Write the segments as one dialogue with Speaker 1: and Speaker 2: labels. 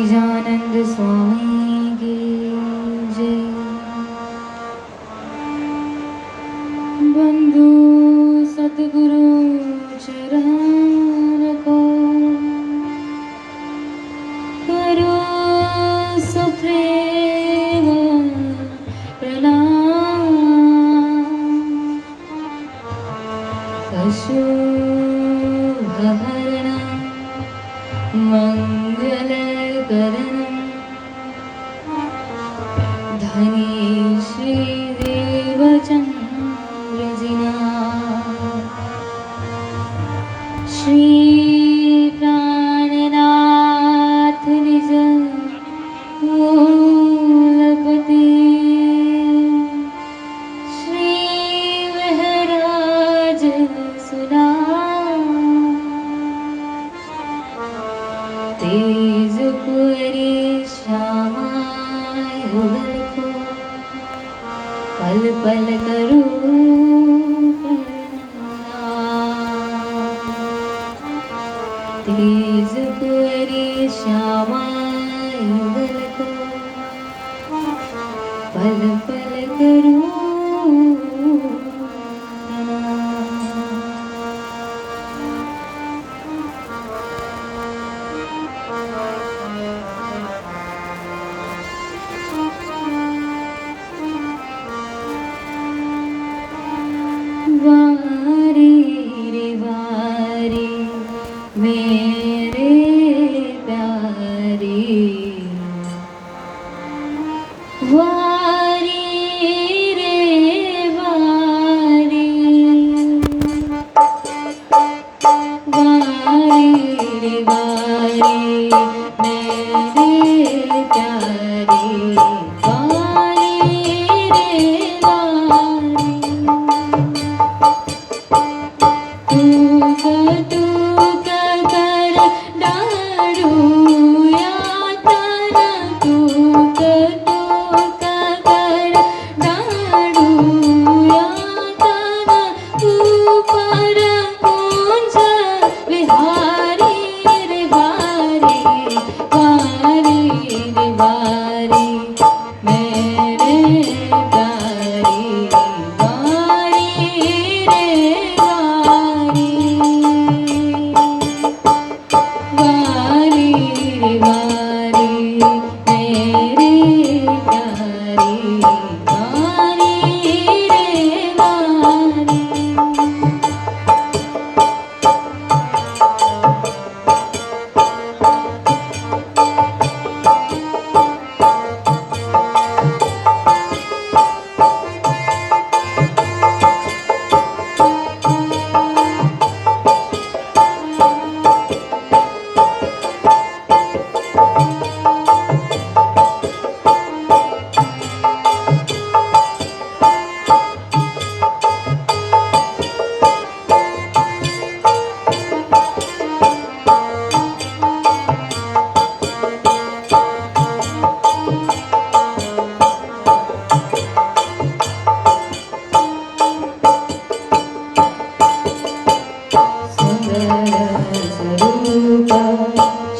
Speaker 1: सच्चिदानंद स्वामी की जय। बंधु सतगुरु चरण को करो सुप्रेम प्रणाम। अशुभहरणं मंगलकरणं धनी श्रीदेवचन्द्रजिना श्री प्राणनाथ निज मूलपति श्री महराज सुना तेज पुरी श्यामाय युगल को पल पल करूं प्रणाम। तेज पुरी श्यामाय युगल को पल पल करूं वारी रे वारी मेरे प्यारे वारी रे वारी वारी रे वारी मेरे प्यारे वारी रे वारी तूक कर डारू या तारा तूक कर डारू या तारा तू पर कुंज विहारी रे वारी वारी रे वारी मेरे प्यारी वारी रे वारी वारी रे वारी मेरे प्यारी वारी रे वारी।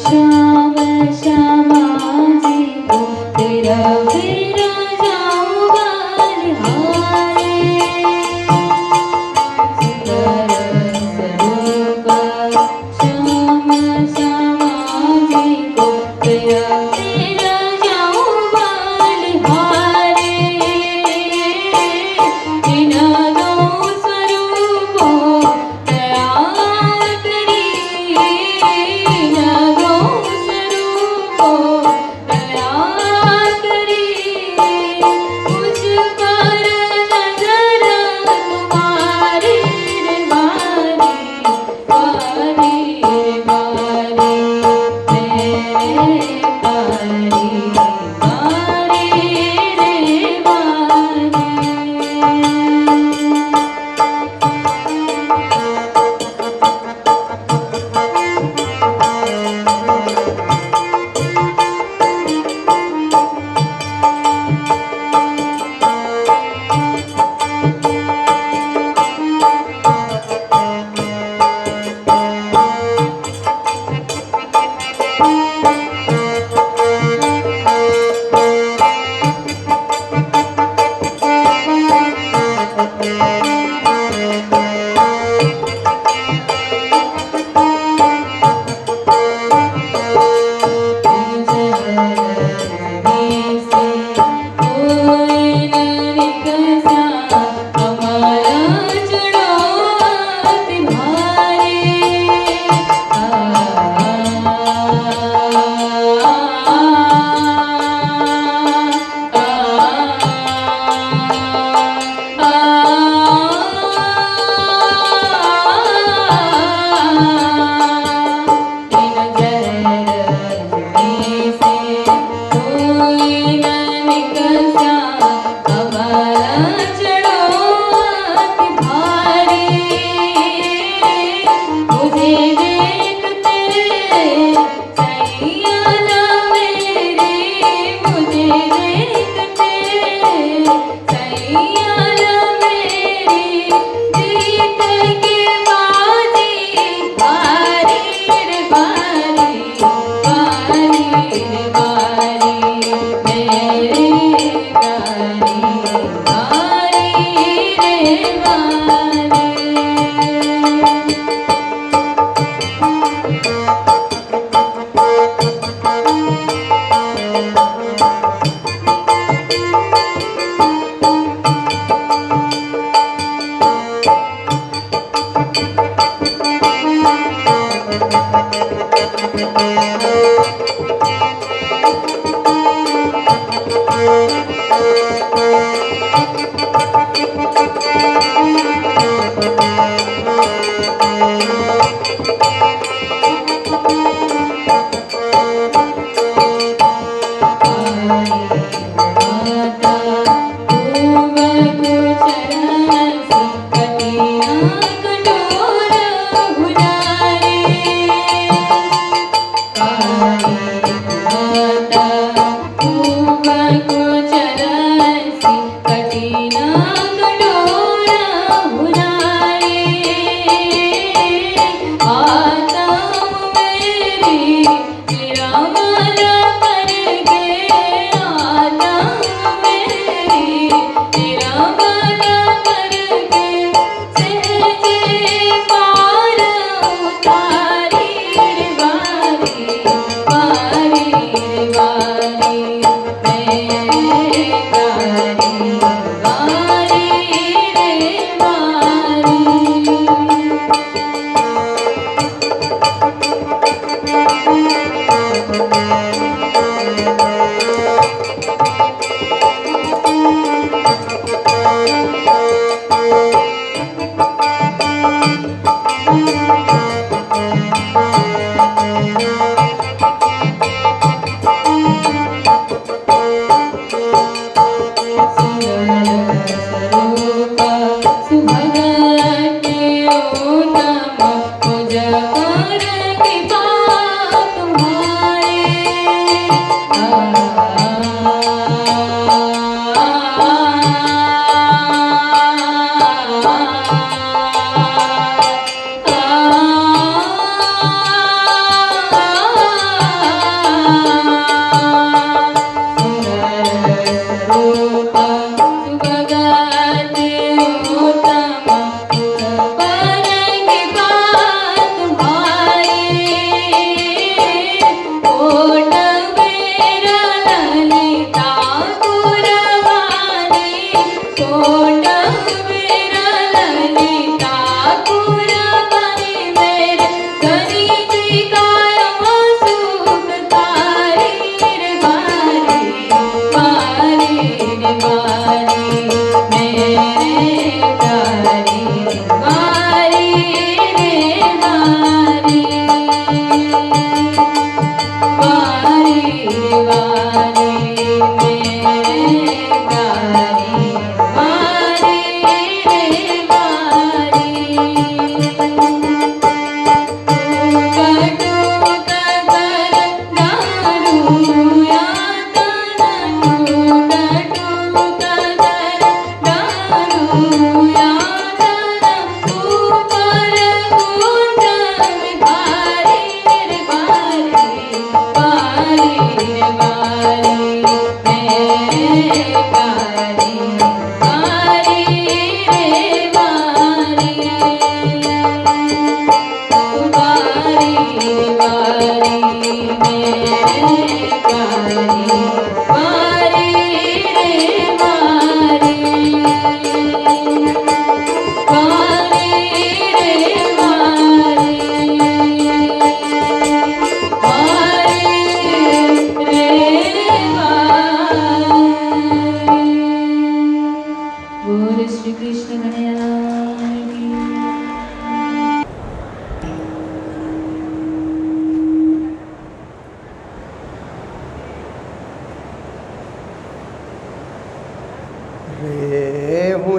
Speaker 1: श्याम श्यामा जी को तेरा फेरा जाऊं बलिहारी। सुंदर स्वरूप श्याम श्यामा जी को तेरा फेरा जाऊं बलिहारी। इन दो स्वरूपों दया करी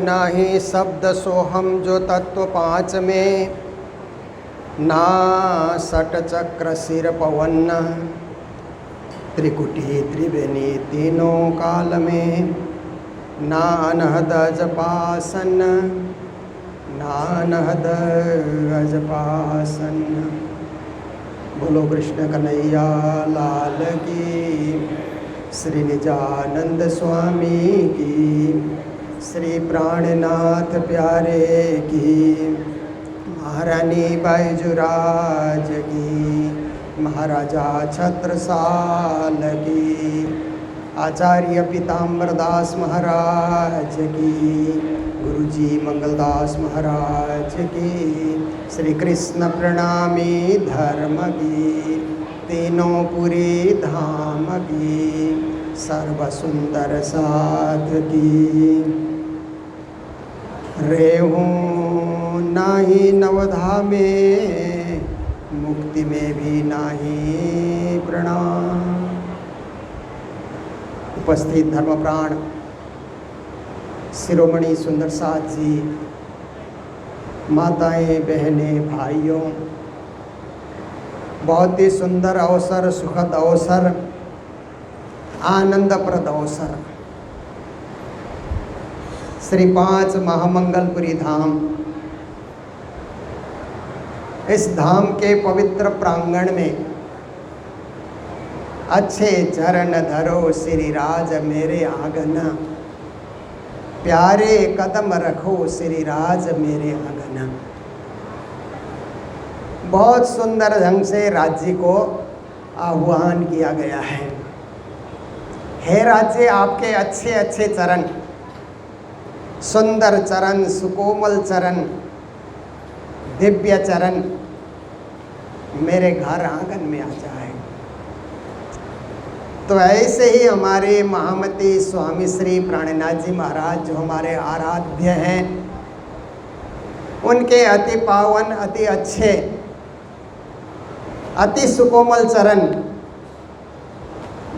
Speaker 2: नाही शब्द सोहम जो तत्व पाँच में, ना सट चक्र सिर पवन, त्रिकुटी त्रिवेणी तीनों काल में, ना अनहद अजपासन, ना अनहद अजपासन। बोलो कृष्ण कन्हैया लाल की, श्री निजानंद स्वामी की, श्री प्राणनाथ प्यारे की, महारानी बैजुराज की, महाराजा छत्रसाल की, आचार्य पीताम्बरदास महाराज की, गुरुजी मंगलदास महाराज की, श्री कृष्ण प्रणामी धर्म की, तीनों पुरी धाम की, सर्व सुंदर साध की। रेहूं नाही नवधा में, मुक्ति में भी नाही प्रणाम। उपस्थित धर्मप्राण शिरोमणि सुंदर साथ जी, माताएं बहनें भाइयों, बहुत ही सुंदर अवसर, सुखद अवसर, आनंदप्रद अवसर। श्री 5 महामंगलपुरी धाम, इस धाम के पवित्र प्रांगण में अच्छे चरण धरो श्री राज मेरे आंगन, प्यारे कदम रखो श्री राज मेरे आंगन। बहुत सुंदर ढंग से राज्य को आह्वान किया गया है। हे राज्य, आपके अच्छे अच्छे चरण, सुंदर चरण, सुकोमल चरण, दिव्य चरण मेरे घर आंगन में आ जाए। तो ऐसे ही हमारे महामती स्वामी श्री प्राणनाथ जी महाराज जो हमारे आराध्य हैं, उनके अति पावन, अति अच्छे, अति सुकोमल चरण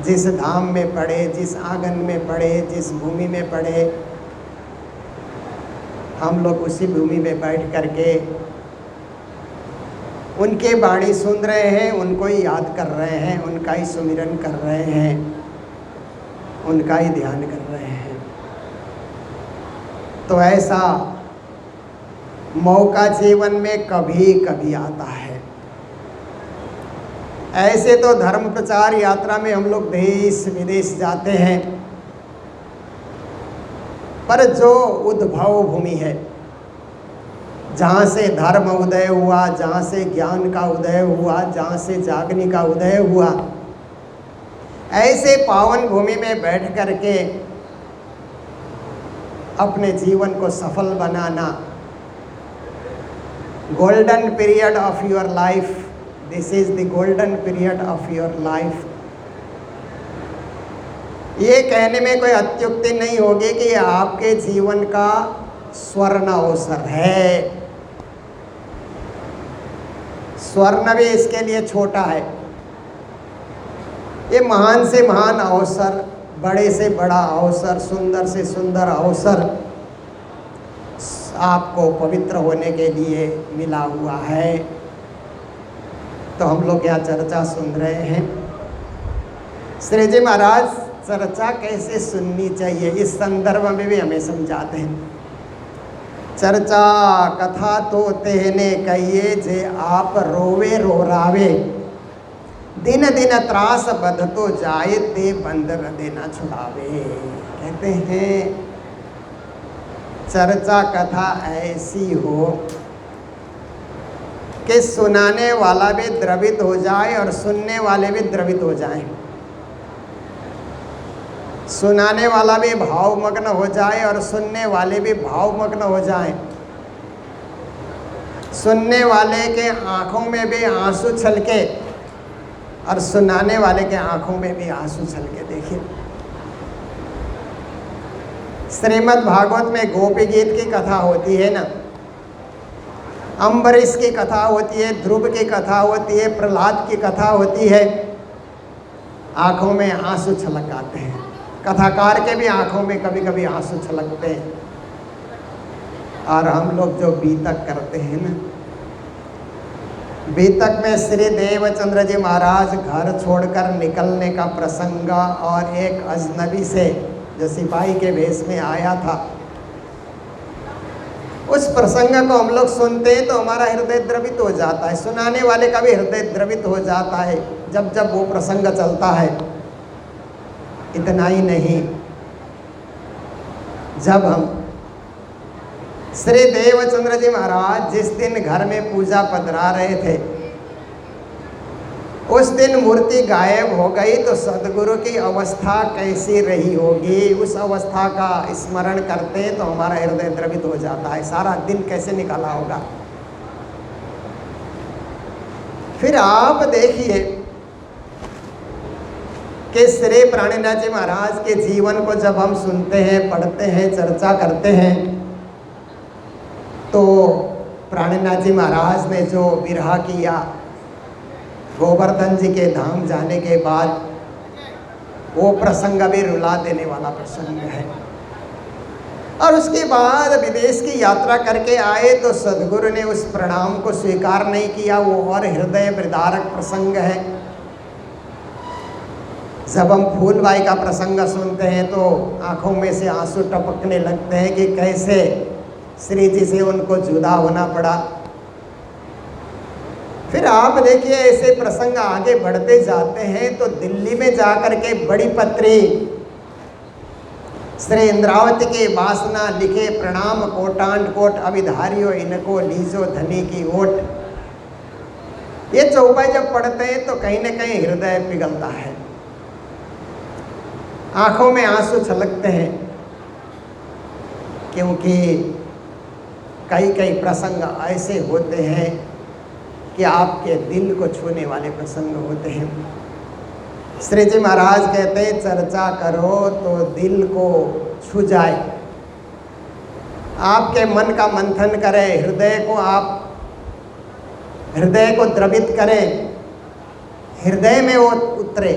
Speaker 2: जिस धाम में पड़े, जिस आंगन में पड़े, जिस भूमि में पड़े, हम लोग उसी भूमि में बैठ करके उनके वाणी सुन रहे हैं, उनको ही याद कर रहे हैं, उनका ही सुमिरन कर रहे हैं, उनका ही ध्यान कर रहे हैं। तो ऐसा मौका जीवन में कभी कभी आता है। ऐसे तो धर्म प्रचार यात्रा में हम लोग देश विदेश जाते हैं, पर जो उद्भव भूमि है, जहाँ से धर्म उदय हुआ, जहाँ से ज्ञान का उदय हुआ, जहाँ से जागने का उदय हुआ, ऐसे पावन भूमि में बैठ करके अपने जीवन को सफल बनाना, golden period of your life, this is the golden period of your life. ये कहने में कोई अत्युक्ति नहीं होगी कि ये आपके जीवन का स्वर्ण अवसर है। स्वर्ण भी इसके लिए छोटा है। ये महान से महान अवसर, बड़े से बड़ा अवसर, सुंदर से सुंदर अवसर आपको पवित्र होने के लिए मिला हुआ है। तो हम लोग यहाँ चर्चा सुन रहे हैं। श्री जी महाराज चर्चा कैसे सुननी चाहिए इस संदर्भ में भी हमें समझाते हैं। चर्चा कथा तो तेहने कहिए जे आप रोवे रोरावे, दिन दिन त्रास बध तो जाए ते बंदर देना छुड़ावे। कहते हैं चर्चा कथा ऐसी हो कि सुनाने वाला भी द्रवित हो जाए और सुनने वाले भी द्रवित हो जाएं। सुनाने वाला भी भावमग्न हो जाए और सुनने वाले भी भावमग्न हो जाएं। सुनने वाले के आँखों में भी आंसू छलके और सुनाने वाले के आँखों में भी आंसू छलके। देखिए श्रीमद् भागवत में गोपी गीत की कथा होती है ना, अम्बरीश की कथा होती है, ध्रुव की कथा होती है, प्रहलाद की कथा होती है। आँखों में आंसू छलक आते हैं। कथाकार के भी आँखों में कभी कभी आंसू छलकते हैं। और हम लोग जो बीतक करते हैं ना, बीतक में श्री देवचंद्र जी महाराज घर छोड़कर निकलने का प्रसंग और एक अजनबी से जो सिपाही के भेष में आया था, उस प्रसंग को हम लोग सुनते हैं तो हमारा हृदय द्रवित हो जाता है। सुनाने वाले का भी हृदय द्रवित हो जाता है जब जब वो प्रसंग चलता है। इतना ही नहीं, जब हम श्री देवचंद्र जी महाराज जिस दिन घर में पूजा पधरा रहे थे, उस दिन मूर्ति गायब हो गई तो सदगुरु की अवस्था कैसी रही होगी, उस अवस्था का स्मरण करते हैं तो हमारा हृदय द्रवित हो जाता है। सारा दिन कैसे निकाला होगा। फिर आप देखिए कि श्री प्राणनाथ जी महाराज के जीवन को जब हम सुनते हैं, पढ़ते हैं, चर्चा करते हैं, तो प्राणनाथ जी महाराज ने जो विरह किया गोवर्धन जी के धाम जाने के बाद, वो प्रसंग भी रुला देने वाला प्रसंग है। और उसके बाद विदेश की यात्रा करके आए तो सदगुरु ने उस प्रणाम को स्वीकार नहीं किया, वो और हृदय विदारक प्रसंग है। जब हम फूलबाई का प्रसंग सुनते हैं तो आंखों में से आंसू टपकने लगते हैं कि कैसे श्री जी से उनको जुदा होना पड़ा। फिर आप देखिए ऐसे प्रसंग आगे बढ़ते जाते हैं तो दिल्ली में जाकर के बड़ी पत्री श्री इंद्रावती के वासना लिखे प्रणाम कोटांड कोट अभिधारियो इनको लीजो धनी की ओट। ये चौपाई जब पढ़ते हैं तो कहीं न कहीं हृदय पिघलता है, आंखों में आंसू छलकते हैं, क्योंकि कई कई प्रसंग ऐसे होते हैं कि आपके दिल को छूने वाले प्रसंग होते हैं। श्री जी महाराज कहते हैं चर्चा करो तो दिल को छू जाए, आपके मन का मंथन करे, हृदय को द्रवित करे, हृदय में वो उतरे,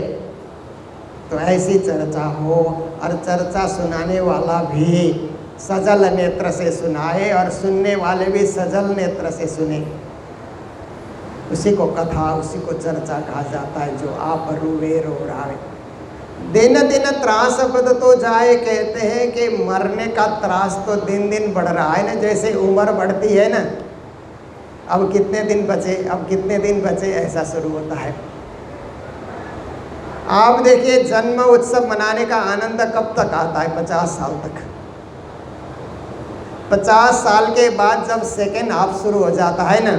Speaker 2: तो ऐसी चर्चा हो। और चर्चा सुनाने वाला भी सजल नेत्र से सुनाए और सुनने वाले भी सजल नेत्र से सुने, उसी को कथा, उसी को चर्चा कहा जाता है। जो आप रुवे रो रहा है, दिन दिन त्रास बद तो जाए, कहते हैं कि मरने का त्रास तो दिन दिन बढ़ रहा है ना, जैसे उम्र बढ़ती है ना, अब कितने दिन बचे, अब कितने दिन बचे, ऐसा शुरू होता है। आप देखिए जन्म उत्सव मनाने का आनंद कब तक आता है? 50 साल तक। 50 साल के बाद जब सेकेंड हाफ शुरू हो जाता है ना,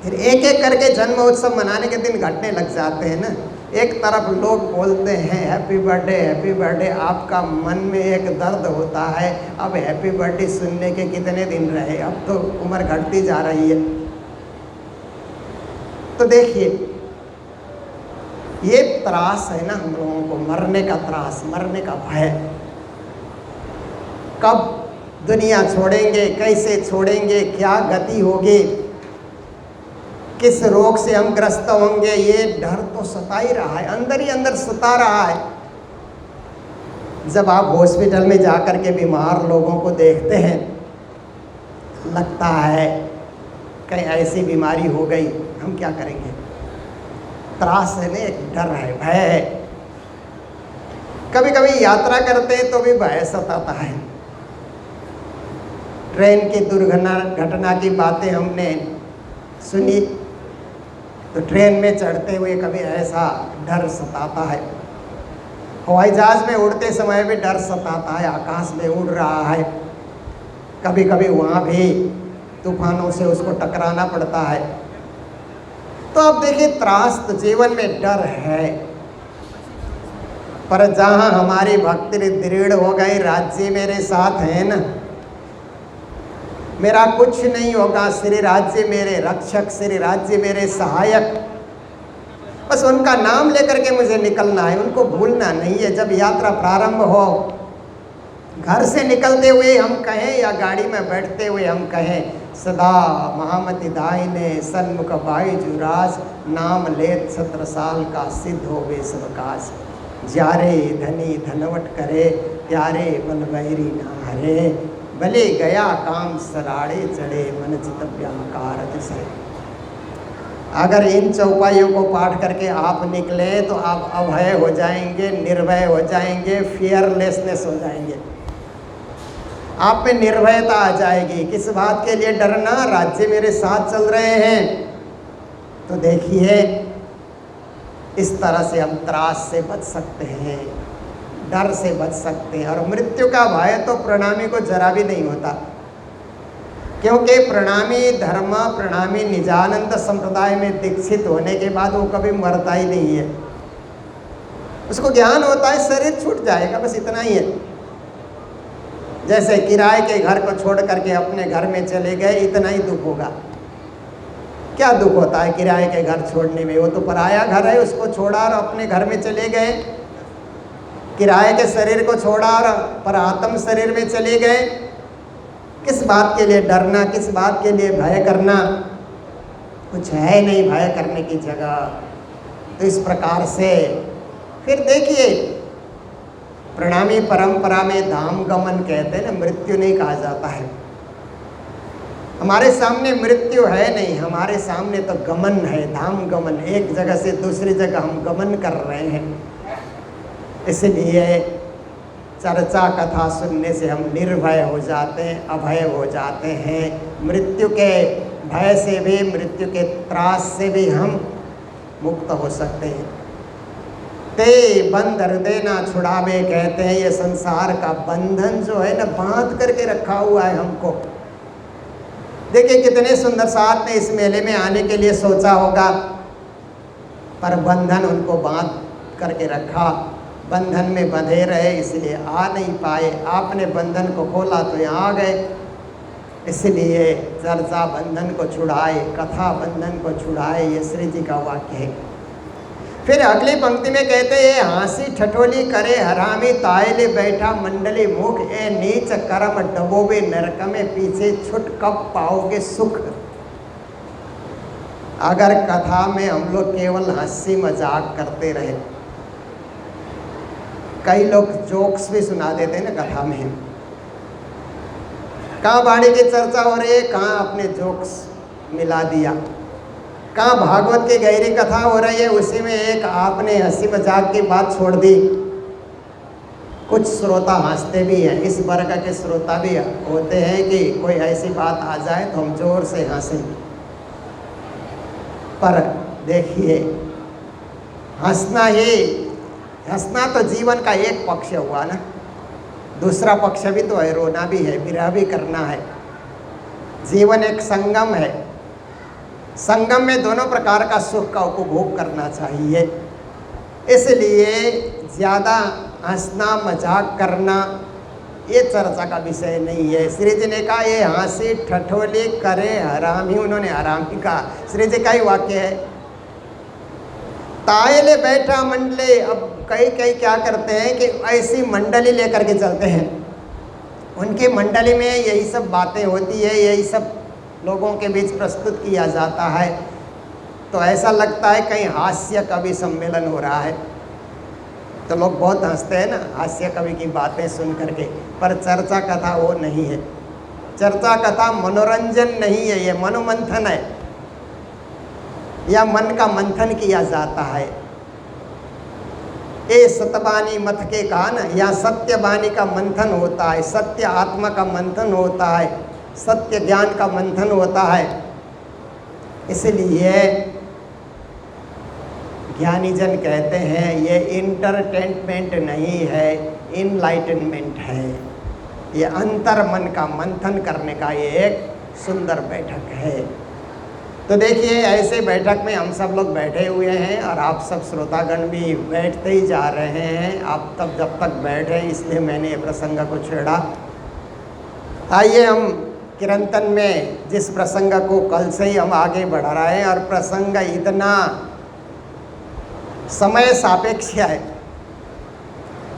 Speaker 2: फिर एक एक करके जन्म उत्सव मनाने के दिन घटने लग जाते हैं ना। एक तरफ लोग बोलते हैं हैप्पी बर्थडे, आपका मन में एक दर्द होता है, अब हैप्पी बर्थडे सुनने के कितने दिन रहे, अब तो उम्र घटती जा रही है। तो देखिए ये त्रास है ना हम लोगों को, मरने का त्रास, मरने का भय। कब दुनिया छोड़ेंगे, कैसे छोड़ेंगे, क्या गति होगी, किस रोग से हम ग्रस्त होंगे, ये डर तो सता ही रहा है, अंदर ही अंदर सता रहा है। जब आप हॉस्पिटल में जाकर के बीमार लोगों को देखते हैं, लगता है कहीं ऐसी बीमारी हो गई, हम क्या करेंगे। त्रास है ना, एक डर है, भय है। कभी कभी यात्रा करते हैं तो भी भय सताता है। ट्रेन की दुर्घटना की बातें हमने सुनी, तो ट्रेन में चढ़ते हुए कभी ऐसा डर सताता है। हवाई जहाज में उड़ते समय भी डर सताता है, आकाश में उड़ रहा है, कभी कभी वहाँ भी तूफानों से उसको टकराना पड़ता है। तो अब देखिए त्रास तो जीवन में डर है, पर जहाँ हमारी भक्ति दृढ़ हो गई, राज्य मेरे साथ है ना, मेरा कुछ नहीं होगा, श्री राज्य मेरे रक्षक, श्री राज्य मेरे सहायक, बस उनका नाम लेकर के मुझे निकलना है, उनको भूलना नहीं है। जब यात्रा प्रारंभ हो, घर से निकलते हुए हम कहें या गाड़ी में बैठते हुए हम कहें, सदा महामति दाहिने सन्मुख बाई जुराज, नाम लेत 17 साल का सिद्ध हो वे सब काज, जारे धनी धनवट करे, प्यारे बलबैरी ना हरे, भले गया काम सराड़े चढ़े, मन चित व्याकार दिशे। अगर इन चौपाइयों को पाठ करके आप निकले तो आप अभय हो जाएंगे, निर्भय हो जाएंगे, फियरलेसनेस हो जाएंगे, आप में निर्भयता आ जाएगी। किस बात के लिए डरना, राज्य मेरे साथ चल रहे हैं। तो देखिए इस तरह से हम त्रास से बच सकते हैं, डर से बच सकते हैं। और मृत्यु का भय तो प्रणामी को जरा भी नहीं होता, क्योंकि प्रणामी धर्म, प्रणामी निजानंद संप्रदाय में दीक्षित होने के बाद वो कभी मरता ही नहीं है। उसको ज्ञान होता है शरीर छूट जाएगा, बस इतना ही है। जैसे किराए के घर को छोड़ करके अपने घर में चले गए, इतना ही दुख होगा। क्या दुख होता है किराए के घर छोड़ने में, वो तो पराया घर है, उसको छोड़ा और अपने घर में चले गए। किराए के शरीर को छोड़ा और परात्म शरीर में चले गए। किस बात के लिए डरना, किस बात के लिए भय करना, कुछ है नहीं भय करने की जगह। तो इस प्रकार से फिर देखिए प्रणामी परंपरा में धाम गमन कहते हैं ना, मृत्यु नहीं कहा जाता है। हमारे सामने मृत्यु है नहीं, हमारे सामने तो गमन है, धाम गमन, एक जगह से दूसरी जगह हम गमन कर रहे हैं। इसलिए चर्चा कथा सुनने से हम निर्भय हो जाते हैं, अभय हो जाते हैं। मृत्यु के भय से भी, मृत्यु के त्रास से भी हम मुक्त हो सकते हैं। ते बंध हृदय ना छुड़ावे, कहते हैं ये संसार का बंधन जो है ना, बांध करके रखा हुआ है हमको। देखिए कितने सुंदर साथ ने इस मेले में आने के लिए सोचा होगा, पर बंधन उनको बांध करके रखा, बंधन में बंधे रहे, इसलिए आ नहीं पाए। आपने बंधन को खोला तो यहाँ आ गए। इसलिए चर्चा बंधन को छुड़ाए, कथा बंधन को छुड़ाए, ये श्री जी का वाक्य है। फिर अगली पंक्ति में कहते हैं, हंसी ठठोली करे हरामी तायले बैठा मंडली मुख, ए नीच कर्म डबोबे नरक में पीछे छुट कब पाओगे सुख। अगर कथा में हम लोग केवल हंसी मजाक करते रहे, कई लोग जोक्स भी सुना देते हैं ना कथा में, कहाँ वाणी की चर्चा हो रही है, कहाँ अपने जोक्स मिला दिया, कहाँ भागवत की गहरी कथा हो रही है उसी में एक आपने हंसी मजाक की बात छोड़ दी। कुछ श्रोता हंसते भी हैं, इस वर्ग के श्रोता भी होते हैं कि कोई ऐसी बात आ जाए तो हम जोर से हंसें। पर देखिए, हंसना तो जीवन का एक पक्ष हुआ ना, दूसरा पक्ष भी तो है, रोना भी है, विरह भी करना है। जीवन एक संगम है, संगम में दोनों प्रकार का सुख का उपभोग करना चाहिए। इसलिए ज़्यादा हंसना मजाक करना ये चर्चा का विषय नहीं है। श्री जी ने कहा ये हंसी ठठोली करे हरामी, उन्होंने हरामी कहा। श्री जी का ही वाक्य है, तायले बैठा मंडले। अब कई क्या करते हैं कि ऐसी मंडली लेकर के चलते हैं, उनकी मंडली में यही सब बातें होती है, यही सब लोगों के बीच प्रस्तुत किया जाता है, तो ऐसा लगता है कहीं हास्य कवि सम्मेलन हो रहा है। तो लोग बहुत हंसते हैं ना हास्य कवि की बातें सुन करके, पर चर्चा कथा वो नहीं है। चर्चा कथा मनोरंजन नहीं है, ये मनोमंथन है, या मन का मंथन किया जाता है। ए सतबानी मथ के कहा ना, या सत्यबानी का मंथन होता है, सत्य आत्मा का मंथन होता है, सत्य ज्ञान का मंथन होता है। इसलिए ज्ञानी जन कहते हैं ये इंटरटेनमेंट नहीं है, इनलाइटनमेंट है। ये अंतर मन का मंथन करने का ये एक सुंदर बैठक है। तो देखिए, ऐसे बैठक में हम सब लोग बैठे हुए हैं और आप सब श्रोतागण भी बैठते ही जा रहे हैं। आप तब जब तक बैठे, इसलिए मैंने ये प्रसंग को छेड़ा। आइए हम किरंतन में जिस प्रसंग को कल से ही हम आगे बढ़ा रहे हैं, और प्रसंग इतना समय सापेक्ष है,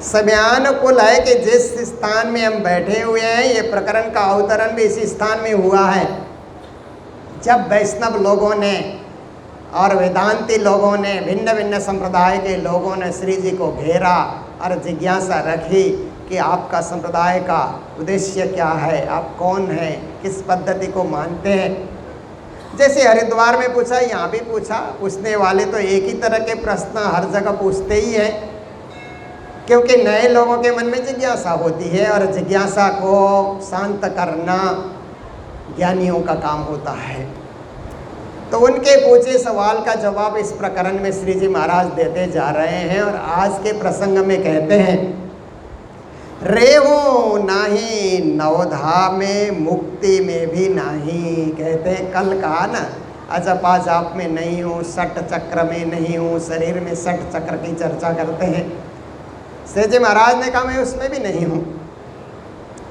Speaker 2: समयानुकूल है कि जिस स्थान में हम बैठे हुए हैं, ये प्रकरण का अवतरण भी इसी स्थान में हुआ है। जब वैष्णव लोगों ने और वेदांती लोगों ने, भिन्न भिन्न संप्रदाय के लोगों ने श्री जी को घेरा और जिज्ञासा रखी कि आपका संप्रदाय का उद्देश्य क्या है, आप कौन हैं, किस पद्धति को मानते हैं। जैसे हरिद्वार में पूछा, यहाँ भी पूछा। पूछने वाले तो एक ही तरह के प्रश्न हर जगह पूछते ही हैं, क्योंकि नए लोगों के मन में जिज्ञासा होती है, और जिज्ञासा को शांत करना ज्ञानियों का काम होता है। तो उनके पूछे सवाल का जवाब इस प्रकरण में श्री जी महाराज देते जा रहे हैं। और आज के प्रसंग में कहते हैं, रेहो नाही नवधा में, मुक्ति में भी नहीं। कहते हैं कल कहा ना, अजपा जाप में नहीं हूँ, सट चक्र में नहीं हूँ। शरीर में सट चक्र की चर्चा करते हैं। श्री जी महाराज ने कहा मैं उसमें भी नहीं हूँ,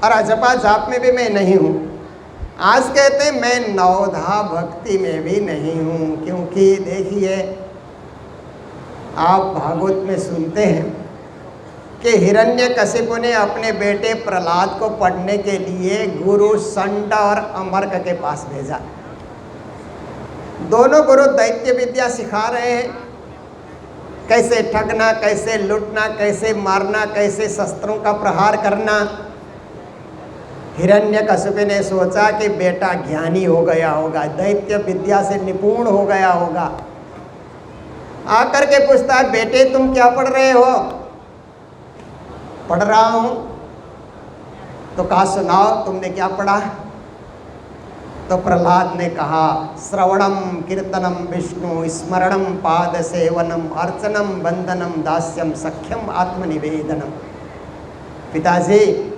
Speaker 2: और अजपा जाप में भी मैं नहीं हूँ। आज कहते हैं मैं नवधा भक्ति में भी नहीं हूँ। क्योंकि देखिए, आप भागवत में सुनते हैं कि हिरण्यकशिपु ने अपने बेटे प्रहलाद को पढ़ने के लिए गुरु संड और अमर्क के पास भेजा। दोनों गुरु दैत्य विद्या सिखा रहे हैं, कैसे ठगना, कैसे लूटना, कैसे मारना, कैसे शस्त्रों का प्रहार करना। हिरण्यकशिपु ने सोचा कि बेटा ज्ञानी हो गया होगा, दैत्य विद्या से निपुण हो गया होगा। आकर के पूछता है, बेटे तुम क्या पढ़ रहे हो? पढ़ रहा हूँ। तो कहा सुनाओ तुमने क्या पढ़ा? तो प्रहलाद ने कहा, श्रवणम कीर्तनम विष्णु स्मरणम पाद सेवनम अर्चनम बंदनम दास्यम सख्यम आत्मनिवेदनम। पिताजी,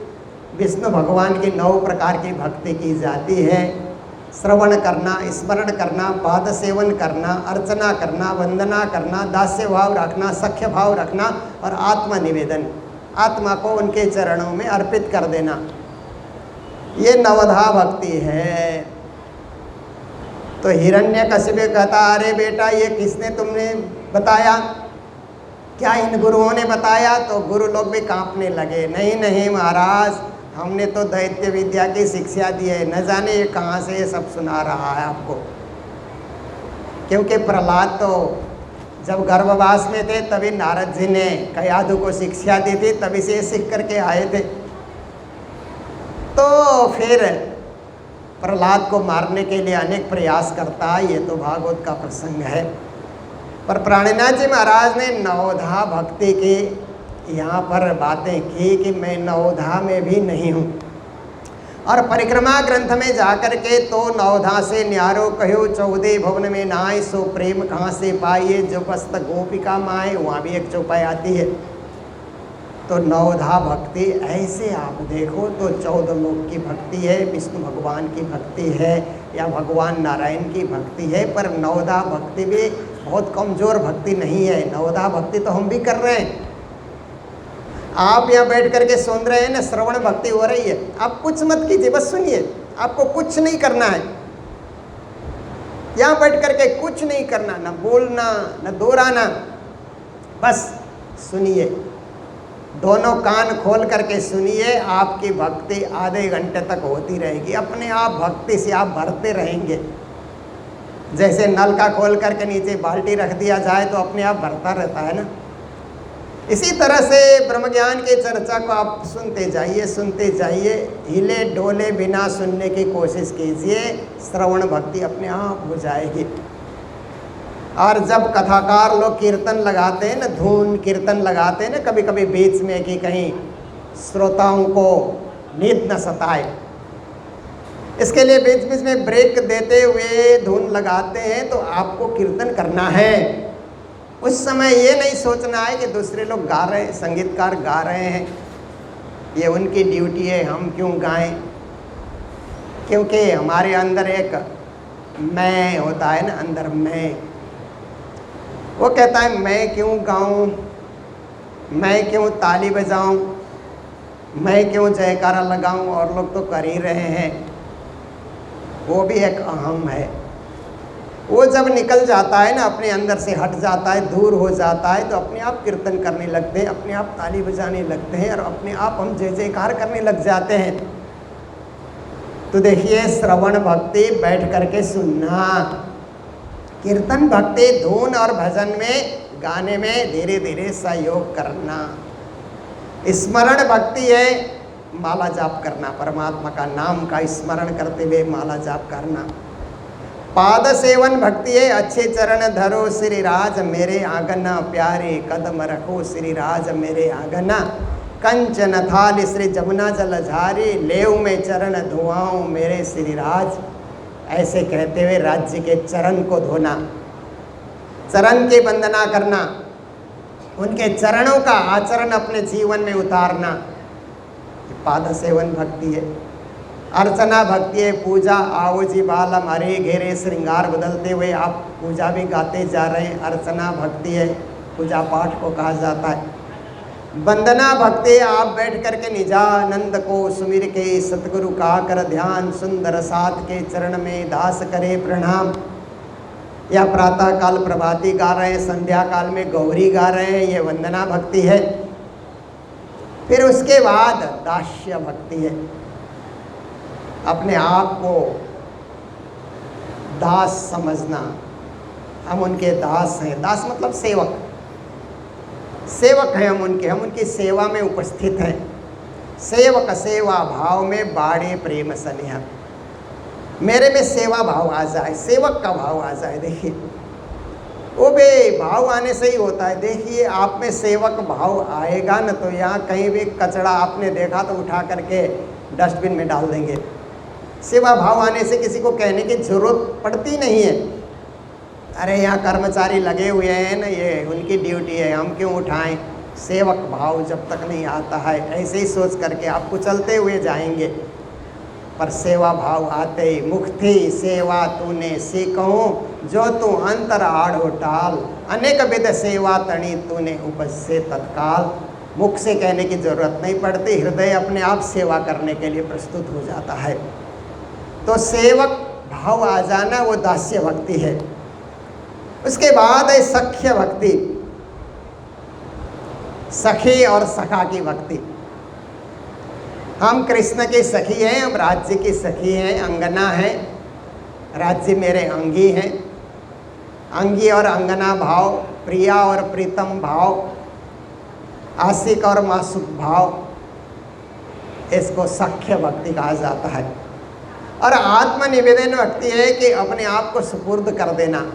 Speaker 2: विष्णु भगवान की 9 प्रकार की भक्ति की जाती है। श्रवण करना, स्मरण करना, पाद सेवन करना, अर्चना करना, वंदना करना, दास्य भाव रखना, सख्य भाव रखना, और आत्मनिवेदन, आत्मा को उनके चरणों में अर्पित कर देना। ये नवधा भक्ति है। तो हिरण्यकशिपु कहता, अरे बेटा ये किसने तुमने बताया? क्या इन गुरुओं ने बताया? तो गुरु लोग भी कांपने लगे, नहीं नहीं महाराज, हमने तो दैत्य विद्या की शिक्षा दी है, न जाने ये कहाँ से ये सब सुना रहा है आपको। क्योंकि प्रहलाद तो जब गर्भवास में थे तभी नारद जी ने कयाधु को शिक्षा दी थी, तभी से सीख करके आए थे। तो फिर प्रहलाद को मारने के लिए अनेक प्रयास करता है, ये तो भागवत का प्रसंग है। पर प्राणनाथ जी महाराज ने नवोधा भक्ति की यहाँ पर बातें की कि मैं नवोधा में भी नहीं हूँ। और परिक्रमा ग्रंथ में जाकर के तो नवोधा से न्यारो कहो 14 भवन में नाय, सो प्रेम कहाँ से पाइए जो पस्त गोपिका माए, वहाँ भी एक चौपाई आती है। तो नवोधा भक्ति ऐसे आप देखो तो 14 लोक की भक्ति है, विष्णु भगवान की भक्ति है या भगवान नारायण की भक्ति है, पर नवोधा भक्ति भी बहुत कमज़ोर भक्ति नहीं है। नवोधा भक्ति तो हम भी कर रहे हैं। आप यहाँ बैठ करके सुन रहे हैं ना, श्रवण भक्ति हो रही है। आप कुछ मत कीजिए, बस सुनिए, आपको कुछ नहीं करना है। यहाँ बैठ करके कुछ नहीं करना, ना बोलना ना दोहराना, बस सुनिए, दोनों कान खोल करके सुनिए। आपकी भक्ति आधे घंटे तक होती रहेगी, अपने आप भक्ति से आप भरते रहेंगे। जैसे नल का खोल करके नीचे बाल्टी रख दिया जाए तो अपने आप भरता रहता है ना, इसी तरह से ब्रह्म ज्ञान की चर्चा को आप सुनते जाइए, हिले डोले बिना सुनने की कोशिश कीजिए, श्रवण भक्ति अपने आप हो जाएगी। और जब कथाकार लोग कीर्तन लगाते हैं ना, धून कीर्तन लगाते हैं ना, कभी कभी बीच में कि कहीं श्रोताओं को नींद न सताए, इसके लिए बीच बीच में ब्रेक देते हुए धून लगाते हैं। तो आपको कीर्तन करना है, उस समय ये नहीं सोचना है कि दूसरे लोग गा रहे हैं, संगीतकार गा रहे हैं, ये उनकी ड्यूटी है, हम क्यों गाएं। क्योंकि हमारे अंदर एक मैं होता है ना, अंदर मैं, वो कहता है मैं क्यों गाऊं, मैं क्यों ताली बजाऊं, मैं क्यों जयकारा लगाऊं, और लोग तो कर ही रहे हैं। वो भी एक अहम है। वो जब निकल जाता है ना, अपने अंदर से हट जाता है, दूर हो जाता है, तो अपने आप कीर्तन करने लगते हैं, अपने आप ताली बजाने लगते हैं, और अपने आप हम जय जयकार करने लग जाते हैं। तो देखिए, श्रवण भक्ति बैठ करके सुनना, कीर्तन भक्ति धून और भजन में, गाने में धीरे धीरे सहयोग करना। स्मरण भक्ति है माला जाप करना, परमात्मा का नाम का स्मरण करते हुए माला जाप करना। पाद सेवन भक्ति है, अच्छे चरण धरो श्री राज मेरे आंगना, प्यारे कदम रखो श्री राज मेरे आंगना, कंचन थाल श्री जमुना जल झारी, लेव में चरण धुआऊं मेरे श्री राज। ऐसे कहते हुए राज्य के चरण को धोना, चरण की वंदना करना, उनके चरणों का आचरण अपने जीवन में उतारना, पाद सेवन भक्ति है। अर्चना भक्ति है, पूजा आओ जी बालम हरे घेरे, श्रृंगार बदलते हुए आप पूजा भी गाते जा रहे हैं, अर्चना भक्ति है, पूजा पाठ को कहा जाता है। वंदना भक्ति, आप बैठ करके निजानंद को सुमिर के, सतगुरु का कर ध्यान, सुंदर साथ के चरण में दास करे प्रणाम। या प्रातः काल प्रभाती गा रहे हैं, संध्या काल में गौरी गा रहे हैं, ये वंदना भक्ति है। फिर उसके बाद दास्य भक्ति है, अपने आप को दास समझना, हम उनके दास हैं। दास मतलब सेवक, सेवक हैं हम उनकी सेवा में उपस्थित हैं। सेवक सेवा भाव में बाड़े प्रेम स्नेह, मेरे में सेवा भाव आ जाए, सेवक का भाव आ जाए। देखिए, वो भी भाव आने से ही होता है। देखिए, आप में सेवक भाव आएगा न, तो यहाँ कहीं भी कचरा आपने देखा तो उठा करके डस्टबिन में डाल देंगे। सेवा भाव आने से किसी को कहने की जरूरत पड़ती नहीं है, अरे यहाँ कर्मचारी लगे हुए हैं ना, ये उनकी ड्यूटी है, हम क्यों उठाएं। सेवक भाव जब तक नहीं आता है, ऐसे ही सोच करके आप कुचलते हुए जाएंगे। पर सेवा भाव आते ही, मुख थी सेवा तूने सीखूं, जो तू अंतर आड़ो टाल, अनेक विध सेवा तणी तूने उपज से तत्काल। मुख से कहने की जरूरत नहीं पड़ती, हृदय अपने आप सेवा करने के लिए प्रस्तुत हो जाता है। तो सेवक भाव आ जाना वो दास्य भक्ति है। उसके बाद है सख्य भक्ति। सखी और सखा की भक्ति। हम कृष्ण की सखी हैं, हम राज्य की सखी हैं, अंगना हैं, राज्य मेरे अंगी हैं। अंगी और अंगना भाव, प्रिया और प्रीतम भाव, आशिक और मासूक भाव, इसको सख्य भक्ति कहा जाता है। और आत्मनिवेदन भक्ति है कि अपने आप को सुपुर्द कर देना,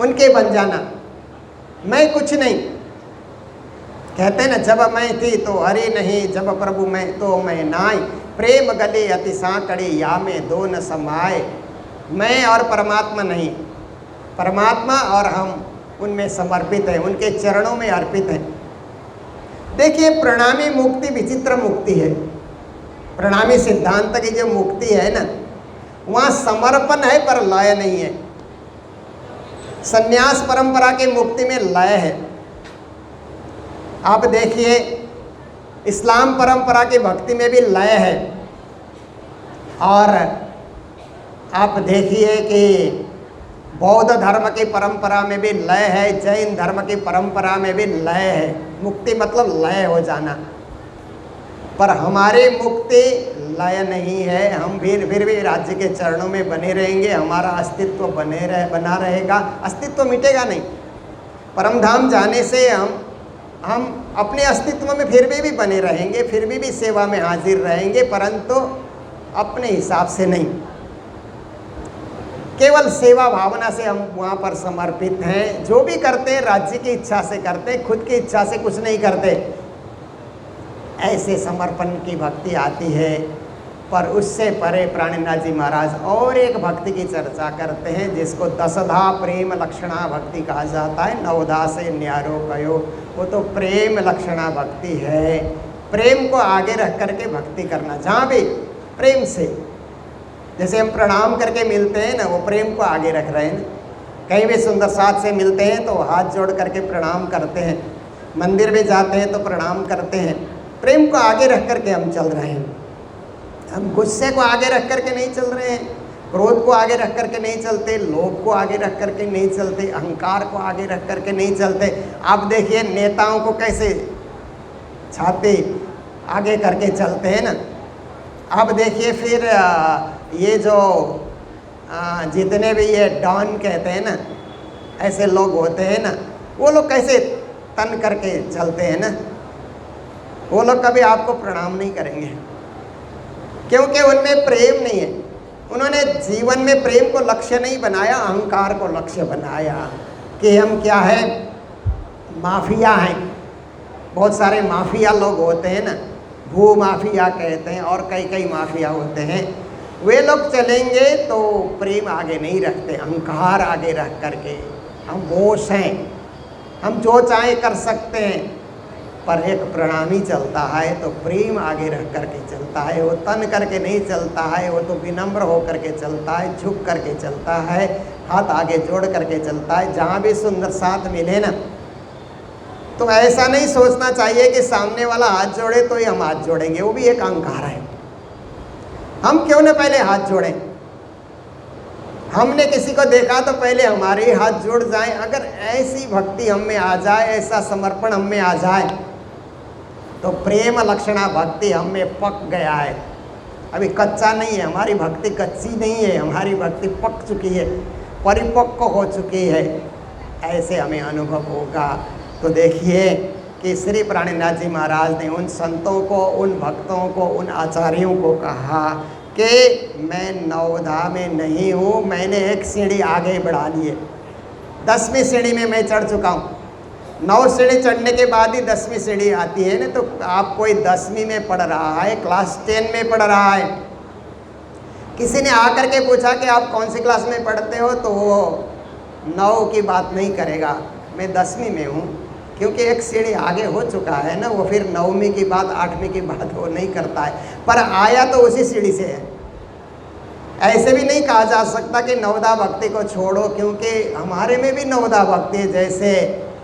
Speaker 2: उनके बन जाना, मैं कुछ नहीं। कहते हैं ना, जब मैं थी तो हरि नहीं, जब प्रभु मैं तो मैं नाई, प्रेम गले अति सांकड़ी या में दो न समाए। मैं और परमात्मा नहीं, परमात्मा और हम उनमें समर्पित हैं, उनके चरणों में अर्पित हैं। देखिए, प्रणामी मुक्ति विचित्र मुक्ति है। प्रणामी सिद्धांत की जो मुक्ति है ना, वहाँ समर्पण है पर लय नहीं है। संन्यास परंपरा की मुक्ति में लय है। आप देखिए, इस्लाम परंपरा की भक्ति में भी लय है। और आप देखिए कि बौद्ध धर्म की परंपरा में भी लय है, जैन धर्म की परंपरा में भी लय है। मुक्ति मतलब लय हो जाना। पर हमारी मुक्ति लय नहीं है। हम फिर भी राज्य के चरणों में बने रहेंगे, हमारा अस्तित्व बना रहेगा, अस्तित्व मिटेगा नहीं। परम धाम जाने से हम अपने अस्तित्व में फिर भी बने रहेंगे, फिर भी सेवा में हाजिर रहेंगे, परंतु अपने हिसाब से नहीं। केवल सेवा भावना से हम वहाँ पर समर्पित हैं। जो भी करते हैं राज्य की इच्छा से करते हैं, खुद की इच्छा से कुछ नहीं करते। ऐसे समर्पण की भक्ति आती है। पर उससे परे प्राणनाथ जी महाराज और एक भक्ति की चर्चा करते हैं, जिसको दसधा प्रेम लक्षणा भक्ति कहा जाता है। नवधा से न्यारो कयो, वो तो प्रेम लक्षणा भक्ति है। प्रेम को आगे रख करके भक्ति करना, जहाँ भी प्रेम से, जैसे हम प्रणाम करके मिलते हैं ना, वो प्रेम को आगे रख रहे हैं ना। कहीं भी सुंदर साथ से मिलते हैं तो हाथ जोड़ करके प्रणाम करते हैं, मंदिर में जाते हैं तो प्रणाम करते हैं। प्रेम को आगे रख करके हम चल रहे हैं। हम गुस्से को आगे रख करके नहीं चल रहे हैं, क्रोध को आगे रख करके नहीं चलते, लोभ को आगे रख करके नहीं चलते, अहंकार को आगे रख करके नहीं चलते। आप देखिए नेताओं को कैसे छाती आगे करके चलते हैं ना। अब देखिए फिर ये जो जितने भी ये डॉन कहते हैं ना, ऐसे लोग होते हैं ना, वो लोग कैसे तन करके चलते हैं ना। वो लोग कभी आपको प्रणाम नहीं करेंगे, क्योंकि उनमें प्रेम नहीं है। उन्होंने जीवन में प्रेम को लक्ष्य नहीं बनाया, अहंकार को लक्ष्य बनाया कि हम क्या है, माफिया हैं। बहुत सारे माफिया लोग होते हैं ना, भू माफिया कहते हैं और कई माफिया होते हैं। वे लोग चलेंगे तो प्रेम आगे नहीं रखते, अहंकार आगे रख करके। हम बोस हैं, हम जो चाहे कर सकते हैं। पर एक प्रणामी चलता है तो प्रेम आगे रख करके चलता है। वो तन करके नहीं चलता है, वो तो विनम्र हो करके चलता है, झुक करके चलता है, हाथ आगे जोड़ करके चलता है। जहाँ भी सुंदर साथ मिले ना, तो ऐसा नहीं सोचना चाहिए कि सामने वाला हाथ जोड़े तो ही हम हाथ जोड़ेंगे, वो भी एक अहंकार है। हम क्यों न पहले हाथ जोड़ें? हमने किसी को देखा तो पहले हमारे हाथ जुड़ जाएं। अगर ऐसी भक्ति हम में आ जाए, ऐसा समर्पण हम में आ जाए, तो प्रेम लक्षणा भक्ति हम में पक गया है। अभी कच्चा नहीं है, हमारी भक्ति कच्ची नहीं है, हमारी भक्ति पक चुकी है, परिपक्व हो चुकी है। ऐसे हमें अनुभव होगा। तो देखिए कि श्री प्राणनाथ जी महाराज ने उन संतों को, उन भक्तों को, उन आचार्यों को कहा कि मैं नवधा में नहीं हूँ, मैंने एक सीढ़ी आगे बढ़ा ली है। 10वीं सीढ़ी में मैं चढ़ चुका हूँ। 9 सीढ़ी चढ़ने के बाद ही 10वीं सीढ़ी आती है ना। तो आप कोई 10वीं में पढ़ रहा है, क्लास 10 में पढ़ रहा है, किसी ने आकर के पूछा कि आप कौन सी क्लास में पढ़ते हो, तो वो 9 की बात नहीं करेगा, मैं 10वीं में हूँ, क्योंकि एक सीढ़ी आगे हो चुका है ना। वो फिर 9वीं की बात, 8वीं की बात वो नहीं करता है, पर आया तो उसी सीढ़ी से है। ऐसे भी नहीं कहा जा सकता कि नवधा भक्ति को छोड़ो, क्योंकि हमारे में भी नवधा भक्ति है। जैसे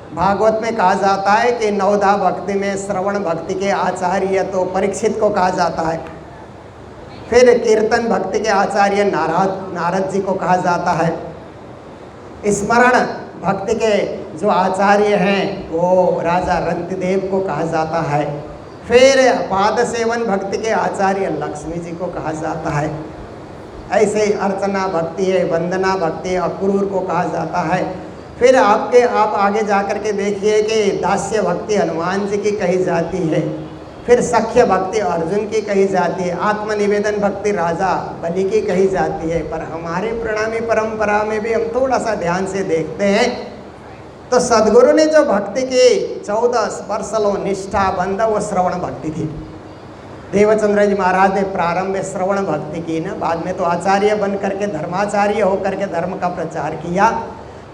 Speaker 2: भागवत में कहा जाता है कि नवधा भक्ति में श्रवण भक्ति के आचार्य तो परीक्षित को कहा जाता है। फिर कीर्तन भक्ति के आचार्य नारद जी को कहा जाता है। स्मरण भक्ति के जो आचार्य हैं वो राजा रंतिदेव को कहा जाता है। फिर पाद सेवन भक्ति के आचार्य लक्ष्मी जी को कहा जाता है। ऐसे ही अर्चना भक्ति है, वंदना भक्ति है, अक्रूर को कहा जाता है। फिर आप आगे जा कर के देखिए कि दास्य भक्ति हनुमान जी की कही जाती है। फिर सख्य भक्ति अर्जुन की कही जाती है। आत्मनिवेदन भक्ति राजा बलि की कही जाती है। पर हमारे प्रणामी परंपरा में भी हम थोड़ा सा ध्यान से देखते हैं तो सदगुरु ने जो भक्ति की 14 वर्षों निष्ठा बंध वो श्रवण भक्ति थी। देवचंद्र जी महाराज ने प्रारंभ में श्रवण भक्ति की ना, बाद में तो आचार्य बन करके धर्माचार्य होकर के धर्म का प्रचार किया,